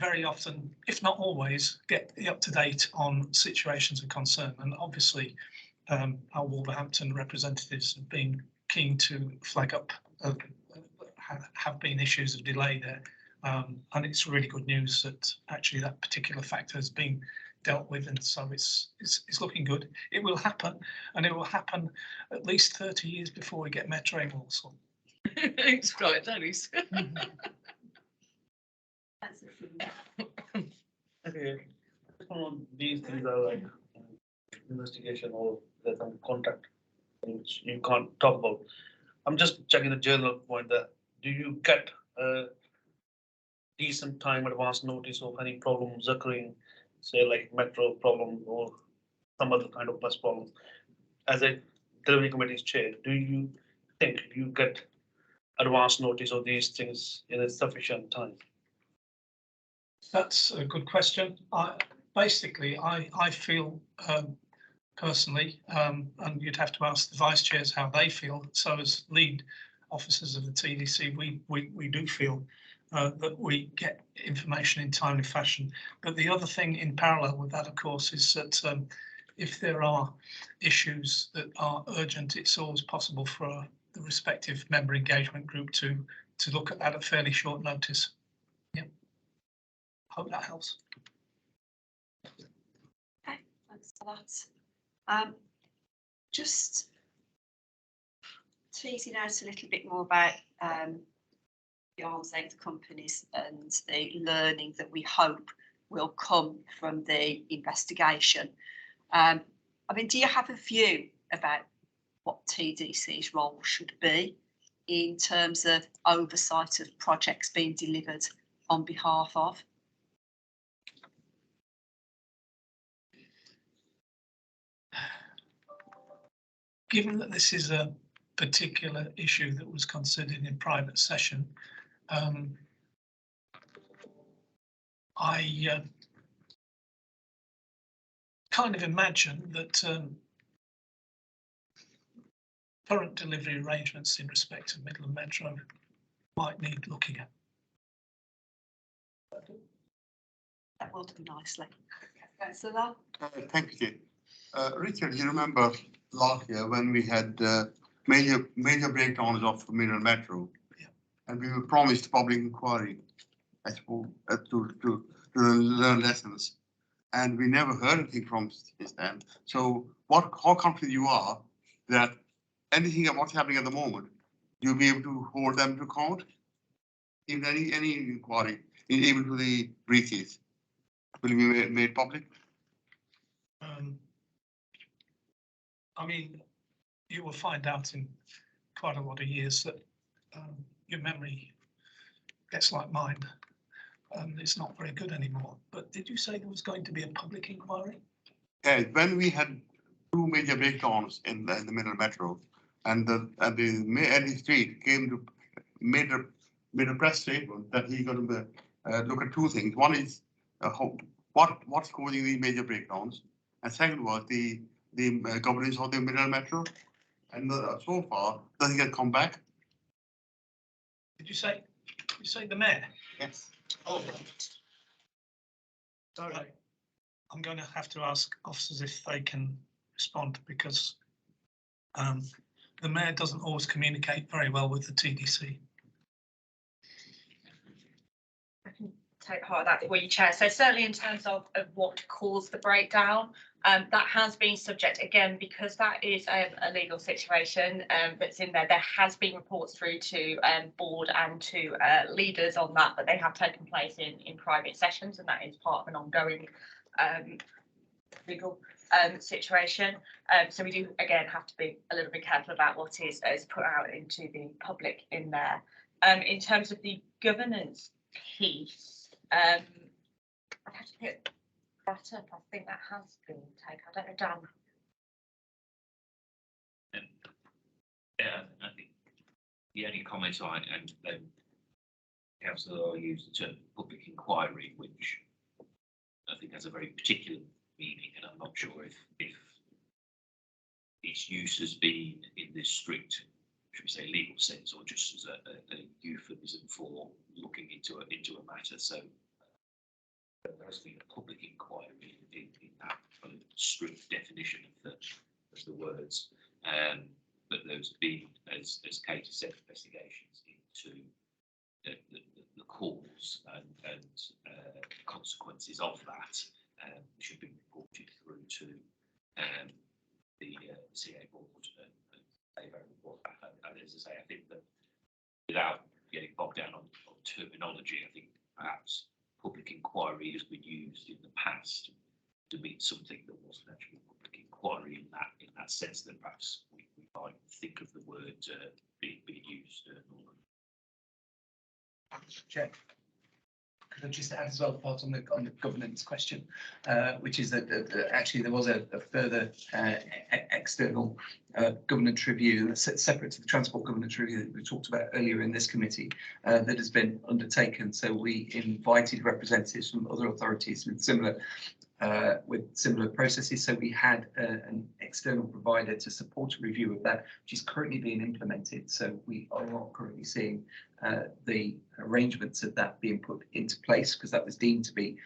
very often, if not always, get up to date on situations of concern. And obviously our Wolverhampton representatives have been keen to flag up have been issues of delay there. And it's really good news that actually that particular factor has been dealt with, and so it's looking good. It will happen, and it will happen at least 30 years before we get Metro in Walsall. It's right, that is. Okay, these things are like investigation or there's some contact which you can't talk about. I'm just checking the general point that do you get a decent time advance notice of any problems occurring, say like metro problem or some other kind of bus problem? As a delivery committee's chair, do you think you get advance notice of these things in a sufficient time? That's a good question. I feel personally, and you'd have to ask the vice chairs how they feel. So as lead officers of the TDC, we do feel that we get information in timely fashion. But the other thing in parallel with that, of course, is that if there are issues that are urgent, it's always possible for the respective member engagement group to look at that at fairly short notice. Yeah. Hope that helps. Okay, thanks for that. Just teasing out a little bit more about the arm's length companies and the learning that we hope will come from the investigation. I mean, do you have a view about what TDC's role should be in terms of oversight of projects being delivered on behalf of? Given that this is a particular issue that was considered in private session, I kind of imagine that current delivery arrangements in respect of Midland Metro might need looking at. That will do nicely. So that. Thank you. Richard, you remember last year when we had major breakdowns of Midland Metro, yeah, and we were promised public inquiry, I suppose, to learn lessons, and we never heard anything from since then. So, how confident you are that anything of what's happening at the moment, you'll be able to hold them to account? Even any inquiry, even to the breaches, will be made public? I mean, you will find out in quite a lot of years that your memory gets like mine, and it's not very good anymore. But did you say there was going to be a public inquiry? Yeah, when we had two major breakdowns in the Midland Metro, and the Eddie Street came to made a press statement that he's going to look at two things. One is what's causing the major breakdowns, and second was the governance of the Midland Metro. And so far, nothing has come back. Did you say the mayor? Yes. Oh, sorry. I'm going to have to ask officers if they can respond, because the mayor doesn't always communicate very well with the TDC. I can take part of that for you, Chair. So certainly in terms of what caused the breakdown, that has been subject, again, because that is a legal situation that's in there. There has been reports through to board and to leaders on that, but they have taken place in private sessions, and that is part of an ongoing legal situation. So we do, again, have to be a little bit careful about what is put out into the public in there. In terms of the governance piece, I'd have to pick that up. I think that has been taken. I don't know, Dan. Yeah, I think the only comment and councillor used the term public inquiry, which I think has a very particular meaning, and I'm not sure if its use has been in this strict, should we say, legal sense, or just as a euphemism for looking into a matter. So there has been a public inquiry in that kind of strict definition of the words, but there's been, as Katie said, investigations into the cause and consequences of that, which have been reported through to the CA board, and they've report back. And as I say, I think that without getting bogged down on terminology, I think perhaps public inquiry has been used in the past to mean something that wasn't actually public inquiry in that sense, that perhaps we might think of the word being used normally. Chair, could I just add as well, part on the governance question, which is that actually there was a further external governance review separate to the transport governance review that we talked about earlier in this committee that has been undertaken. So we invited representatives from other authorities with similar processes. So we had an external provider to support a review of that, which is currently being implemented. So we are not currently seeing the arrangements of that being put into place, because that was deemed to be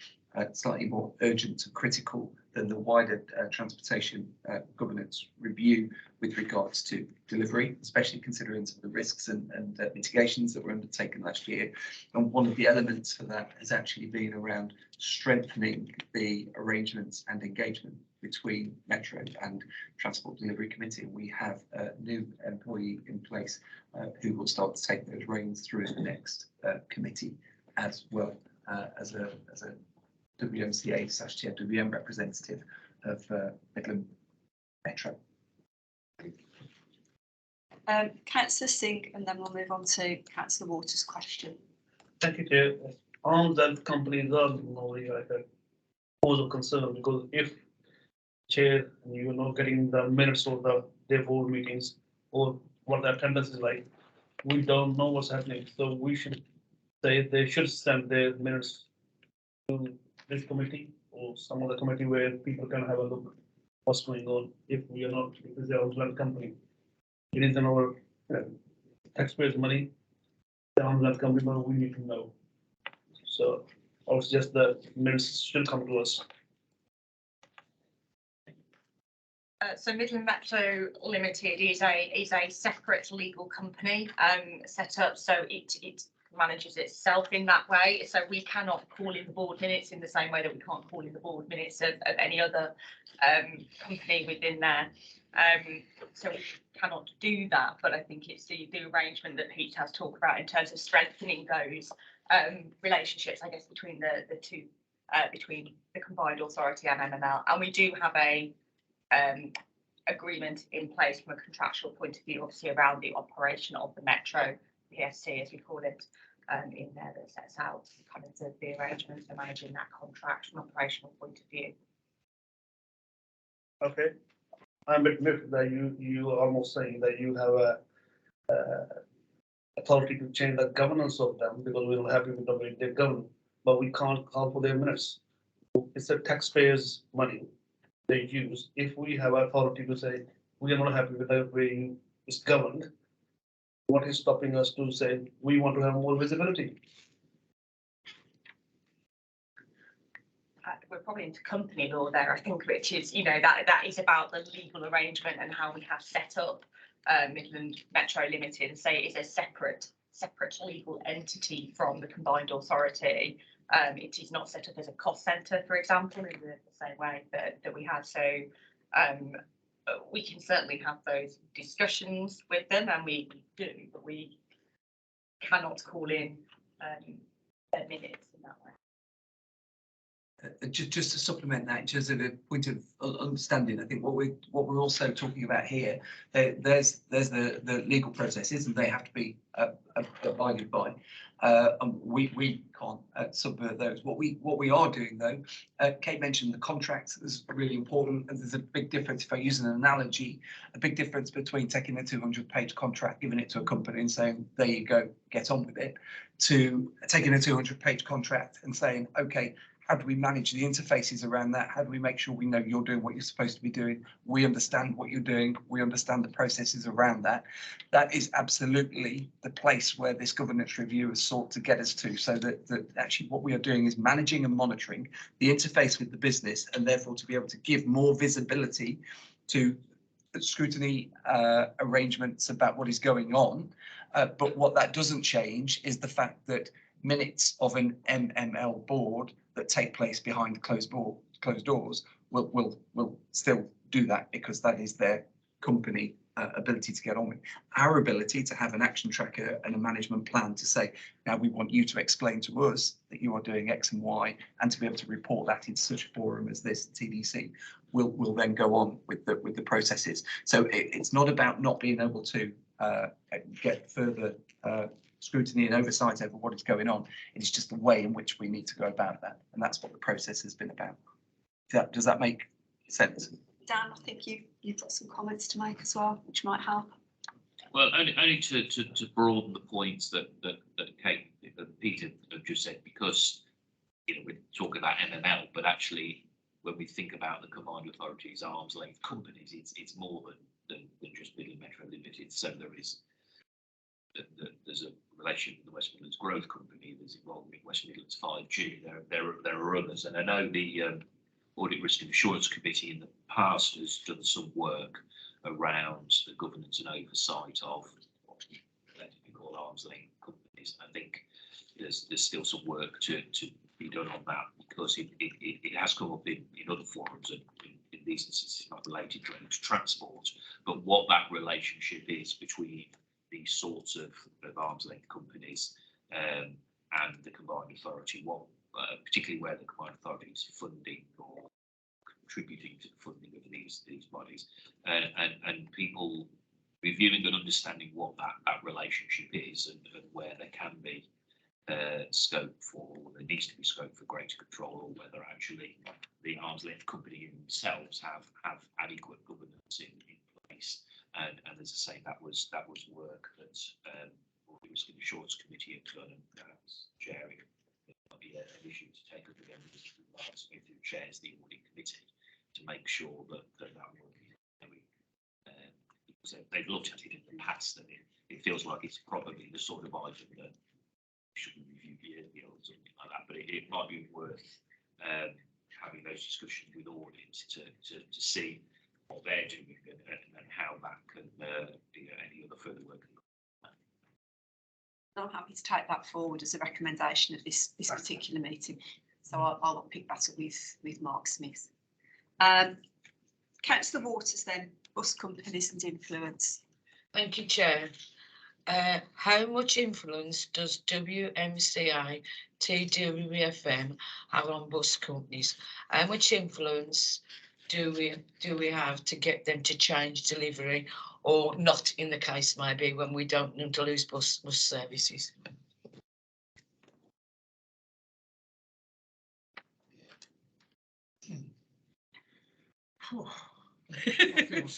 slightly more urgent and critical than the wider transportation governance review with regards to delivery, especially considering some of the risks and mitigations that were undertaken last year. And one of the elements for that has actually been around strengthening the arrangements and engagement between Metro and Transport Delivery Committee. And we have a new employee in place who will start to take those reins through the next committee, as well as a WMCA/TFWM representative of Midland Metro. Councillor Singh, and then we'll move on to Councillor Waters' question. Thank you, Chair. Arms and companies are normally like a cause of concern, because if Chair, you're not getting the minutes of their board meetings or what the attendance is like, we don't know what's happening. So we should say they should send their minutes to this committee or some other committee where people can have a look what's going on. If we are not, if it's our land company, it is in our taxpayers' money, the arms land company, but we need to know. So I would suggest the minutes should come to us. So Midland Metro Limited is a separate legal company set up, so it manages itself in that way. So we cannot call in the board minutes in the same way that we can't call in the board minutes of any other company within there. So we cannot do that, but I think it's the arrangement that Pete has talked about in terms of strengthening those relationships, I guess, between the two, between the Combined Authority and MML. And we do have a agreement in place from a contractual point of view, obviously around the operation of the Metro PSC, as we call it, in there, that sets out kind of the arrangements for managing that contract from an operational point of view. Okay, I'm admit that you are almost saying that you have a authority to change the governance of them because we're not happy with the way they govern, but we can't call for their minutes. It's a taxpayers' money they use. If we have authority to say we are not happy with the way it's governed, what is stopping us to say we want to have more visibility? We're probably into company law there, I think, which is, you know, that is about the legal arrangement and how we have set up Midland Metro Limited, and say it is a separate legal entity from the Combined Authority. It is not set up as a cost centre, for example, in the same way that we have. So we can certainly have those discussions with them, and we do, but we cannot call in their minutes in that way. Just to supplement that, just as a point of understanding, I think what we're also talking about here, there's the legal processes, and they have to be abided by. And we can't subvert those. What we are doing, though, Kate mentioned the contracts is really important, and there's a big difference. If I use an analogy, a big difference between taking a 200-page contract, giving it to a company and saying, there you go, get on with it, to taking a 200-page contract and saying, okay, how do we manage the interfaces around that? How do we make sure we know you're doing what you're supposed to be doing? We understand what you're doing. We understand the processes around that. That is absolutely the place where this governance review has sought to get us to, so that actually what we are doing is managing and monitoring the interface with the business, and therefore to be able to give more visibility to scrutiny arrangements about what is going on. But what that doesn't change is the fact that minutes of an MML board that take place behind closed doors will still do that, because that is their company ability to get on with. Our ability to have an action tracker and a management plan to say, now we want you to explain to us that you are doing X and Y, and to be able to report that in such a forum as this TDC will then go on with the processes. So it's not about not being able to get further scrutiny and oversight over what is going on. It is just the way in which we need to go about that, and that's what the process has been about. Does that make sense? Dan, I think you've got some comments to make as well, which might help. Well, only to broaden the points that Kate and Peter have just said, because we're talking about MML, but actually when we think about the combined authorities, arm's length companies, it's more than just Midland Metro Limited. So there's a relation with the West Midlands Growth Company, there's involvement in West Midlands 5G. There are others, and I know the Audit Risk and Assurance Committee in the past has done some work around the governance and oversight of what we collectively call arm's length companies. I think there's still some work to be done on that, because it has come up in other forums, and in these instances not related to transport, but what that relationship is between these sorts of arm's length companies and the combined authority, particularly where the combined authority is funding or contributing to the funding of these bodies, and people reviewing and understanding what that relationship is, and where there can be scope for, or there needs to be scope for greater control, or whether actually the arm's length company themselves have adequate governance in place. And as I say, that was work that the Risk and Assurance Committee had done, and perhaps chairing might be an issue to take up again with Mark Smith, who chairs the audit committee, to make sure that work is going. Because they've looked at it in the past, and it feels like it's probably the sort of item that should be reviewed yearly or something like that. But it might be worth having those discussions with audits to see what they're doing, and how that can any other further work. I'm happy to take that forward as a recommendation of this particular meeting. So I'll pick that up with Mark Smith. Councillor Waters then, bus companies and influence. Thank you, Chair. How much influence does WMCI TWFM have on bus companies? How much influence do we have to get them to change delivery, or not, in the case maybe when we don't want to lose bus services?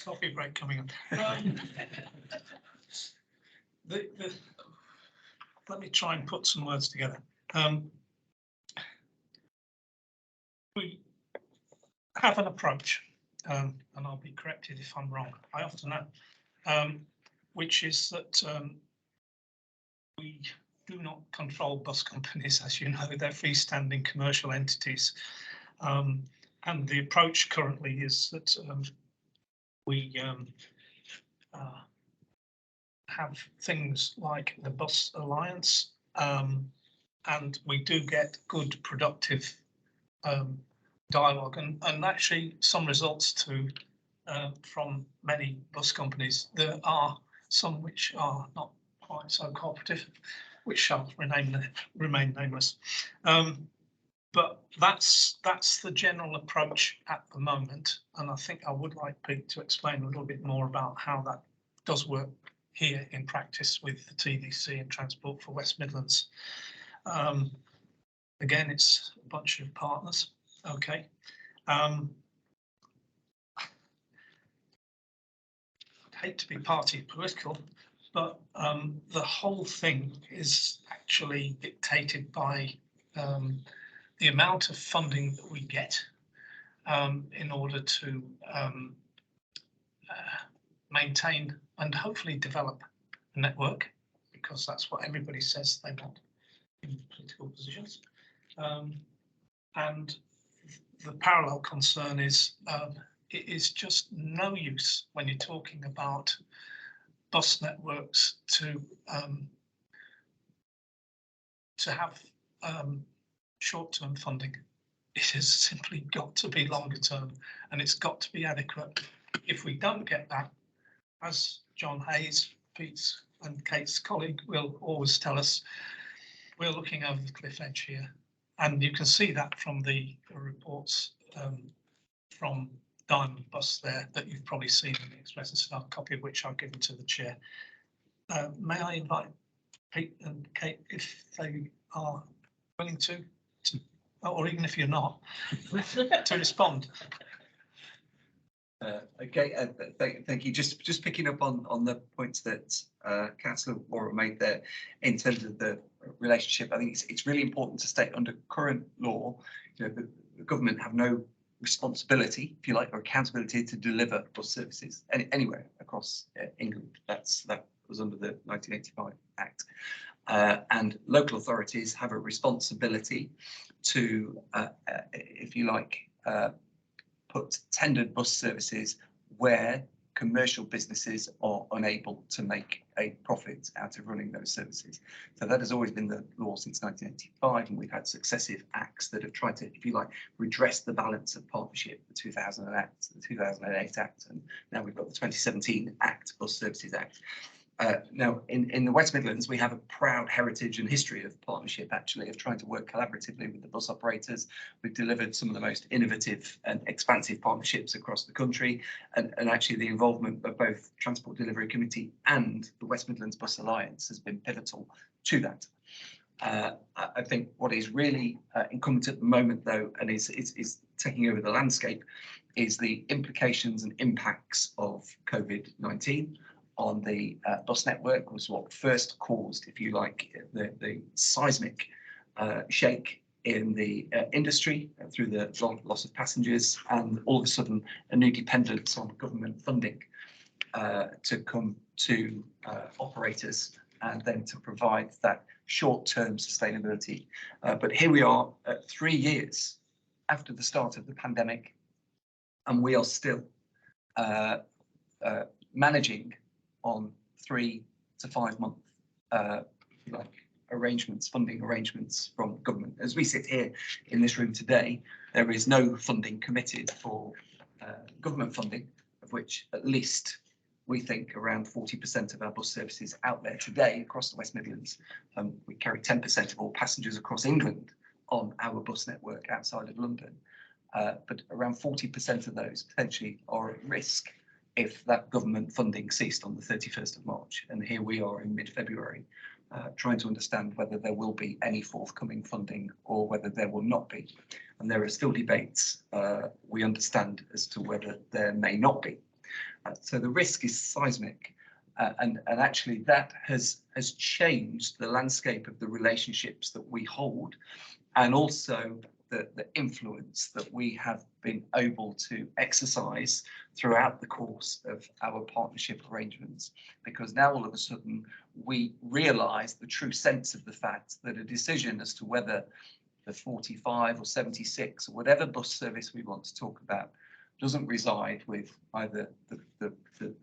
Coffee break coming up. Let me try and put some words together. We have an approach, and I'll be corrected if I'm wrong. I often am, which is that we do not control bus companies, as you know. They're freestanding commercial entities, and the approach currently is that we have things like the Bus Alliance, and we do get good, productive dialogue, and actually some results too from many bus companies. There are some which are not quite so cooperative, which shall remain nameless. But that's the general approach at the moment, and I think I would like Pete to explain a little bit more about how that does work here in practice with the TDC and Transport for West Midlands. Again, it's a bunch of partners. Okay. I'd hate to be party political, but the whole thing is actually dictated by the amount of funding that we get in order to maintain and hopefully develop a network, because that's what everybody says they want in political positions. And the parallel concern is it is just no use when you're talking about bus networks to have short-term funding. It has simply got to be longer term, and it's got to be adequate. If we don't get that, as John Hayes, Pete's and Kate's colleague will always tell us, we're looking over the cliff edge here. And you can see that from the reports from Diamond Bus there that you've probably seen in the Express, a copy of which I've given to the chair. May I invite Pete and Kate, if they are willing to or even if you're not, to respond. Okay, thank you. Just picking up on the points that Councillor Warren made there in terms of the relationship. I think it's really important to state under current law, you know, the government have no responsibility, if you like, or accountability to deliver bus services anywhere across England. That was under the 1985 Act. And local authorities have a responsibility to, if you like, put tendered bus services where commercial businesses are unable to make a profit out of running those services. So that has always been the law since 1985, and we've had successive acts that have tried to, if you like, redress the balance of partnership, the 2000 Act, the 2008 Act, and now we've got the 2017 Act, Bus Services Act. Now, in the West Midlands, we have a proud heritage and history of partnership, actually, of trying to work collaboratively with the bus operators. We've delivered some of the most innovative and expansive partnerships across the country, and actually the involvement of both Transport Delivery Committee and the West Midlands Bus Alliance has been pivotal to that. I think what is really incumbent at the moment, though, and is taking over the landscape, is the implications and impacts of COVID-19 on the bus network. Was what first caused, if you like, the seismic shake in the industry through the loss of passengers, and all of a sudden a new dependence on government funding to come to operators and then to provide that short-term sustainability. But here we are 3 years after the start of the pandemic, and we are still managing on 3 to 5 month arrangements, funding arrangements from government. As we sit here in this room today, there is no funding committed for government funding, of which at least we think around 40% of our bus services out there today across the West Midlands. We carry 10% of all passengers across England on our bus network outside of London, but around 40% of those potentially are at risk if that government funding ceased on the 31st of March. And here we are in mid-February, trying to understand whether there will be any forthcoming funding or whether there will not be. And there are still debates, we understand, as to whether there may not be. So the risk is seismic, and actually that has changed the landscape of the relationships that we hold, and also the influence that we have been able to exercise throughout the course of our partnership arrangements, because now all of a sudden we realise the true sense of the fact that a decision as to whether the 45 or 76 or whatever bus service we want to talk about doesn't reside with either the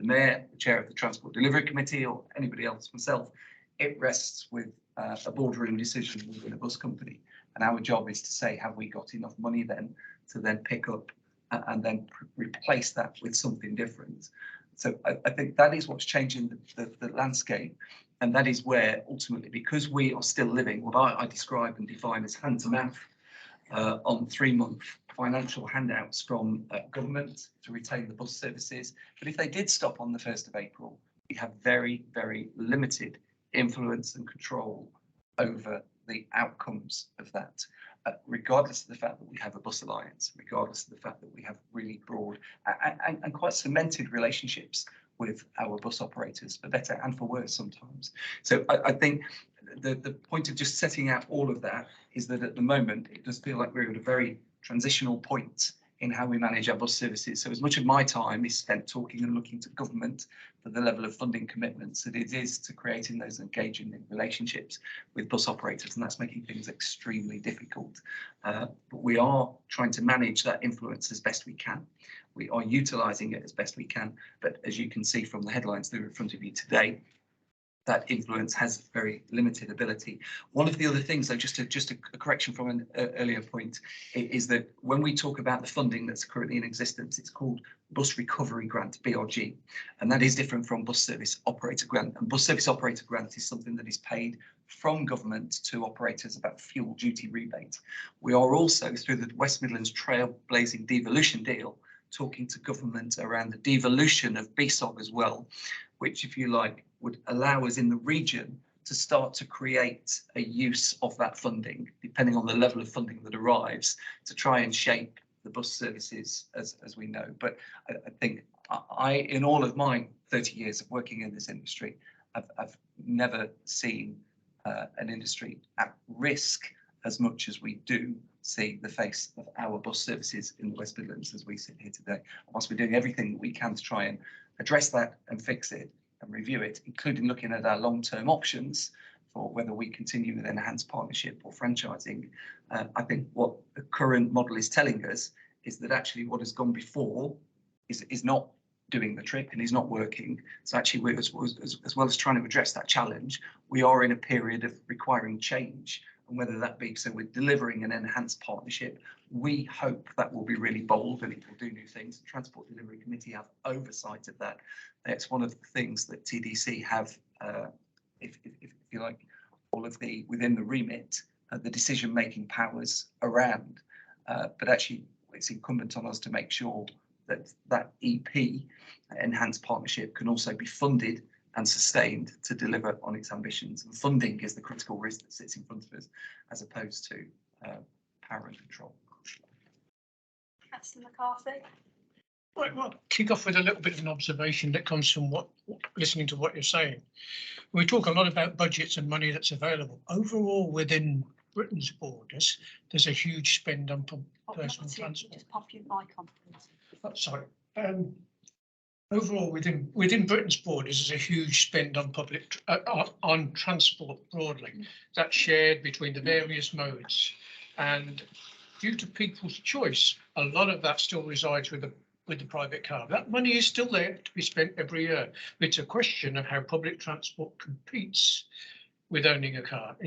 mayor, the chair of the Transport Delivery Committee, or anybody else, myself. It rests with a boardroom decision within a bus company. And our job is to say, have we got enough money then to then pick up and then replace that with something different? So I think that is what's changing the landscape. And that is where ultimately, because we are still living what I describe and define as hand to mouth on 3-month financial handouts from government to retain the bus services. But if they did stop on the 1st of April, we have very, very limited influence and control over the outcomes of that, regardless of the fact that we have a bus alliance, regardless of the fact that we have really broad and quite cemented relationships with our bus operators, for better and for worse sometimes. So I think the point of just setting out all of that is that at the moment, it does feel like we're at a very transitional point in how we manage our bus services. So as much of my time is spent talking and looking to government for the level of funding commitments that it is to creating those engaging relationships with bus operators, and that's making things extremely difficult. But we are trying to manage that influence as best we can. We are utilising it as best we can, but as you can see from the headlines that are in front of you today, that influence has very limited ability. One of the other things, though, just a correction from an earlier point, is that when we talk about the funding that's currently in existence, it's called Bus Recovery Grant, BRG, and that is different from Bus Service Operator Grant. And Bus Service Operator Grant is something that is paid from government to operators about fuel duty rebate. We are also, through the West Midlands Trailblazing Devolution deal, talking to government around the devolution of BSOG as well, which, if you like, would allow us in the region to start to create a use of that funding, depending on the level of funding that arrives, to try and shape the bus services as we know. But I think in all of my 30 years of working in this industry, I've never seen an industry at risk as much as we do see the face of our bus services in the West Midlands as we sit here today. Whilst we're doing everything that we can to try and address that and fix it and review it, including looking at our long-term options for whether we continue with enhanced partnership or franchising, I think what the current model is telling us is that actually what has gone before is not doing the trick and is not working. So actually, as well as trying to address that challenge, we are in a period of requiring change. And whether that be, so we're delivering an enhanced partnership, we hope that will be really bold and it will do new things. The Transport Delivery Committee have oversight of that. That's one of the things that TDC have, if you like, all of the within the remit, the decision-making powers around. But actually, it's incumbent on us to make sure that that EP, enhanced partnership, can also be funded and sustained to deliver on its ambitions. And funding is the critical risk that sits in front of us, as opposed to power and control. Councillor McCarthy. Right, well, kick off with a little bit of an observation that comes from listening to what you're saying. We talk a lot about budgets and money that's available. Overall, within Britain's borders, there's a huge spend on personal transport. Just pop your mic on, please. Oh, sorry. Overall, within Britain's borders, there's a huge spend on on transport broadly. That's shared between the various modes, and due to people's choice, a lot of that still resides with the private car. That money is still there to be spent every year. It's a question of how public transport competes with owning a car.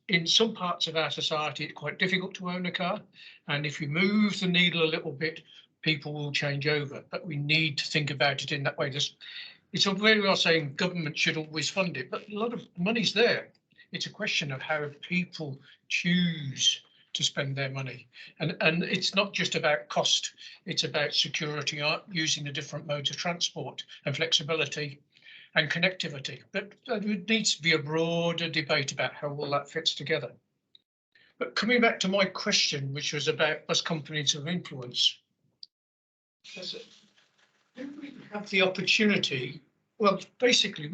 In some parts of our society, it's quite difficult to own a car, and if you move the needle a little bit, people will change over, but we need to think about it in that way. It's very well saying government should always fund it, but a lot of money's there. It's a question of how people choose to spend their money. And it's not just about cost, it's about security, using the different modes of transport and flexibility and connectivity. But there needs to be a broader debate about how all that fits together. But coming back to my question, which was about bus companies of influence, do we have the opportunity? Well, basically,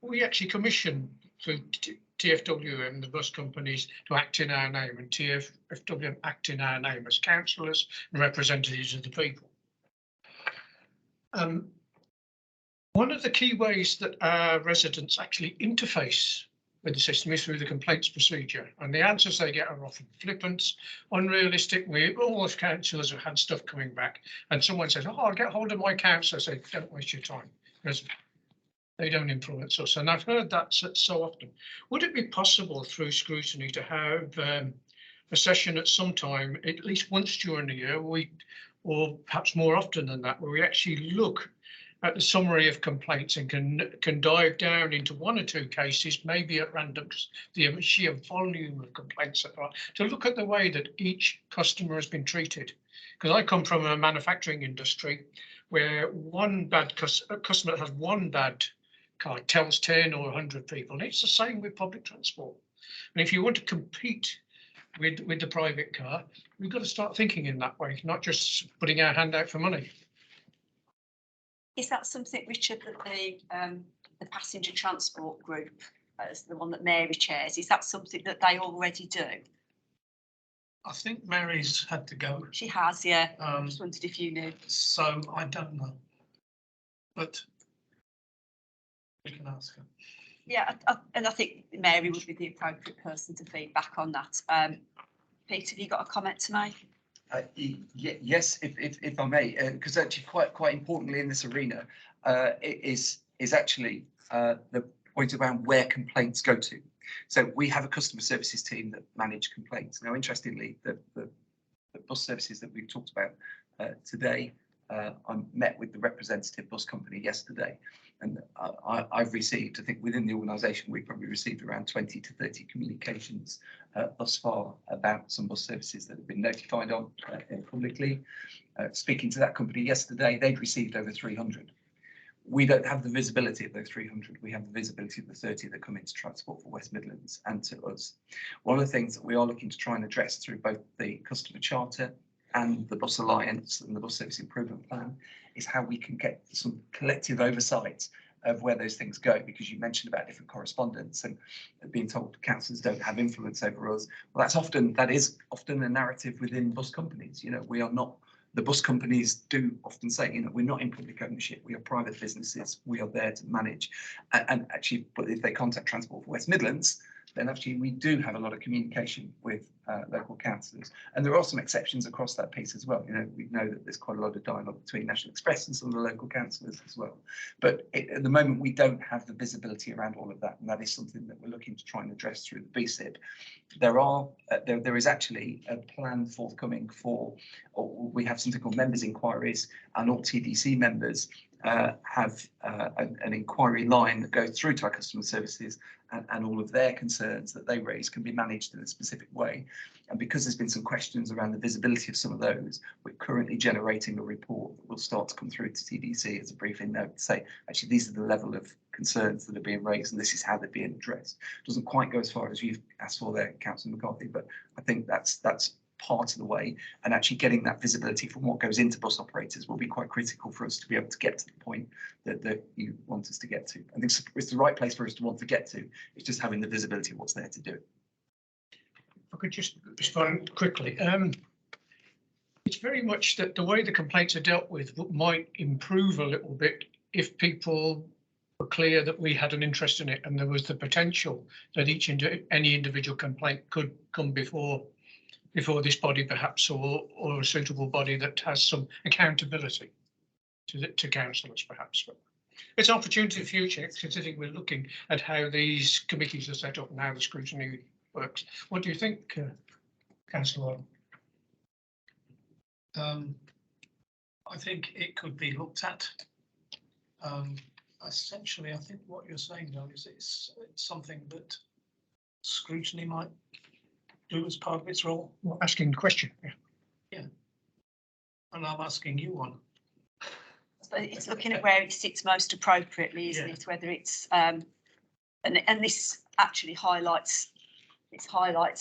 we actually commission through TFW and the bus companies to act in our name, and TFW act in our name as councillors and representatives of the people. One of the key ways that our residents actually interface with the system is through the complaints procedure, and the answers they get are often flippant, unrealistic. All of councillors have had stuff coming back, and someone says, "Oh, I'll get hold of my councillor." I say, "Don't waste your time," because they don't influence us. And I've heard that so often. Would it be possible through scrutiny to have a session at some time, at least once during the year, or perhaps more often than that, where we actually look at the summary of complaints and can dive down into one or two cases, maybe at random, the sheer volume of complaints that are, to look at the way that each customer has been treated? Because I come from a manufacturing industry where one bad customer that has one bad car tells 10 or 100 people, and it's the same with public transport. And if you want to compete with the private car, we've got to start thinking in that way, not just putting our hand out for money. Is that something, Richard, that the passenger transport group as the one that Mary chairs, is that something that they already do? I think Mary's had to go, She has, yeah. I um, just wondered if you knew. so I don't know. But we can ask her. Yeah, and I think Mary would be the appropriate person to feed back on that. Peter, have you got a comment to make? Yes, if I may, because actually quite importantly in this arena, it is actually the point around where complaints go to. So we have a customer services team that manage complaints. Now, interestingly, the bus services that we've talked about today, I met with the representative bus company yesterday, and I've received, I think within the organisation, we've probably received around 20 to 30 communications thus far about some bus services that have been notified on publicly. Speaking to that company yesterday, they'd received over 300. We don't have the visibility of those 300. We have the visibility of the 30 that come into Transport for West Midlands and to us. One of the things that we are looking to try and address through both the customer charter and the Bus Alliance and the Bus Service Improvement Plan is how we can get some collective oversight of where those things go, because you mentioned about different correspondence and being told councillors don't have influence over us. Well, that is often a narrative within bus companies. You know, we are not, the bus companies do often say, you know, we're not in public ownership, we are private businesses, we are there to manage. And actually, but if they contact Transport for West Midlands, then actually we do have a lot of communication with local councillors. And there are some exceptions across that piece as well. You know, we know that there's quite a lot of dialogue between National Express and some of the local councillors as well. But at the moment, we don't have the visibility around all of that. And that is something that we're looking to try and address through the BSIP. There is actually a plan forthcoming for, or we have something called members' inquiries, and all TDC members have an inquiry line that goes through to our customer services, and all of their concerns that they raise can be managed in a specific way. And because there's been some questions around the visibility of some of those, we're currently generating a report that will start to come through to TDC as a briefing note to say, actually, these are the level of concerns that are being raised and this is how they're being addressed. Doesn't quite go as far as you've asked for there, Councillor McCarthy, but I think that's part of the way, and actually getting that visibility from what goes into bus operators will be quite critical for us to be able to get to the point that you want us to get to. I think it's the right place for us to want to get to. It's just having the visibility of what's there to do it. If I could just respond quickly. It's very much that the way the complaints are dealt with might improve a little bit if people were clear that we had an interest in it and there was the potential that any individual complaint could come before this body perhaps, or a suitable body that has some accountability to councillors perhaps. But it's an opportunity in the future, considering we're looking at how these committees are set up and how the scrutiny works. What do you think, Councillor? I think it could be looked at. Essentially, I think what you're saying, though, is it's something that scrutiny might do as part of its role. Well, asking the question, yeah. And I'm asking you one. But it's looking at where it sits most appropriately, isn't it? Whether it's and this actually highlights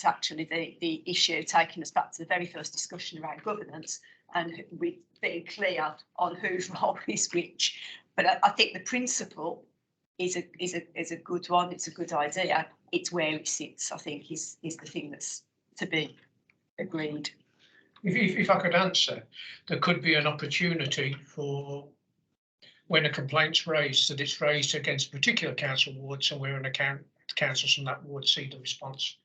actually the issue, taking us back to the very first discussion around governance and we being clear on whose role is which. But I think the principle is a good one. It's a good idea. It's where it sits, I think, is the thing that's to be agreed. If I could answer, there could be an opportunity for when a complaint's raised, that it's raised against a particular council ward, so where an account councils from that ward see the response,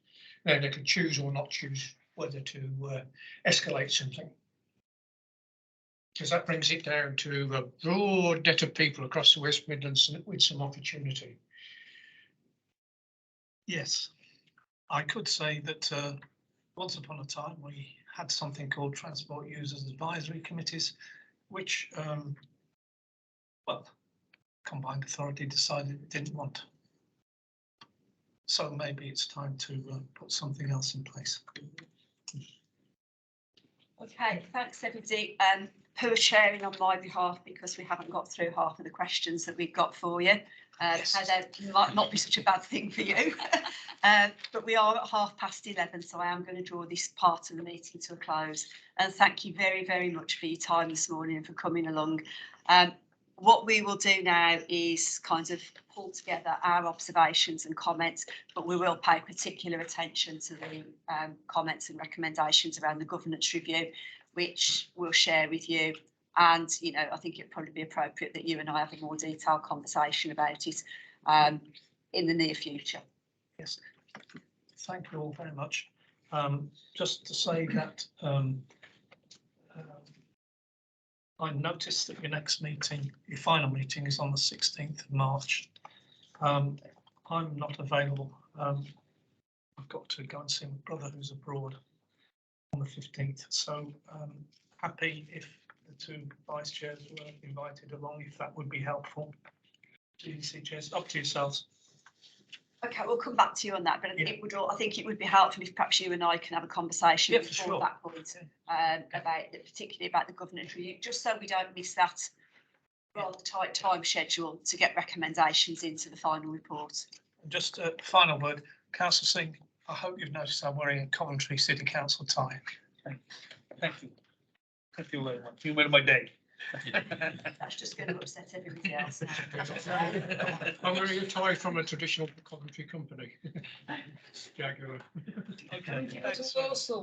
then they can choose or not choose whether to escalate something. Because that brings it down to a broad net of people across the West Midlands with some opportunity. Yes, I could say that once upon a time we had something called Transport Users Advisory Committees, which, well, Combined Authority decided it didn't want. So maybe it's time to put something else in place. Okay, thanks everybody. Poor sharing on my behalf because we haven't got through half of the questions that we've got for you. That might not be such a bad thing for you. But we are at 11:30, so I am going to draw this part of the meeting to a close. And thank you very, very much for your time this morning and for coming along. what we will do now is kind of pull together our observations and comments, but we will pay particular attention to the comments and recommendations around the governance review, which we'll share with you. And, you know, I think it'd probably be appropriate that you and I have a more detailed conversation about it in the near future. Yes, thank you all very much. Just to say that I noticed that your next meeting, your final meeting, is on the 16th of March. I'm not available. I've got to go and see my brother who's abroad on the 15th. So happy if the two vice chairs were invited along, if that would be helpful. GDC chairs, up to yourselves. Okay, we'll come back to you on that, but it would. I think it would be helpful if perhaps you and I can have a conversation before that point about particularly about the governance review, just so we don't miss that rather tight time schedule to get recommendations into the final report. Just a final word, Councillor Singh. I hope you've noticed I'm wearing a Coventry City Council tie. Thank you. Thank you very much. You made my day. That's just going to upset everybody else. I'm wearing a tie from a traditional Coventry company. Jaguar. Okay. It's also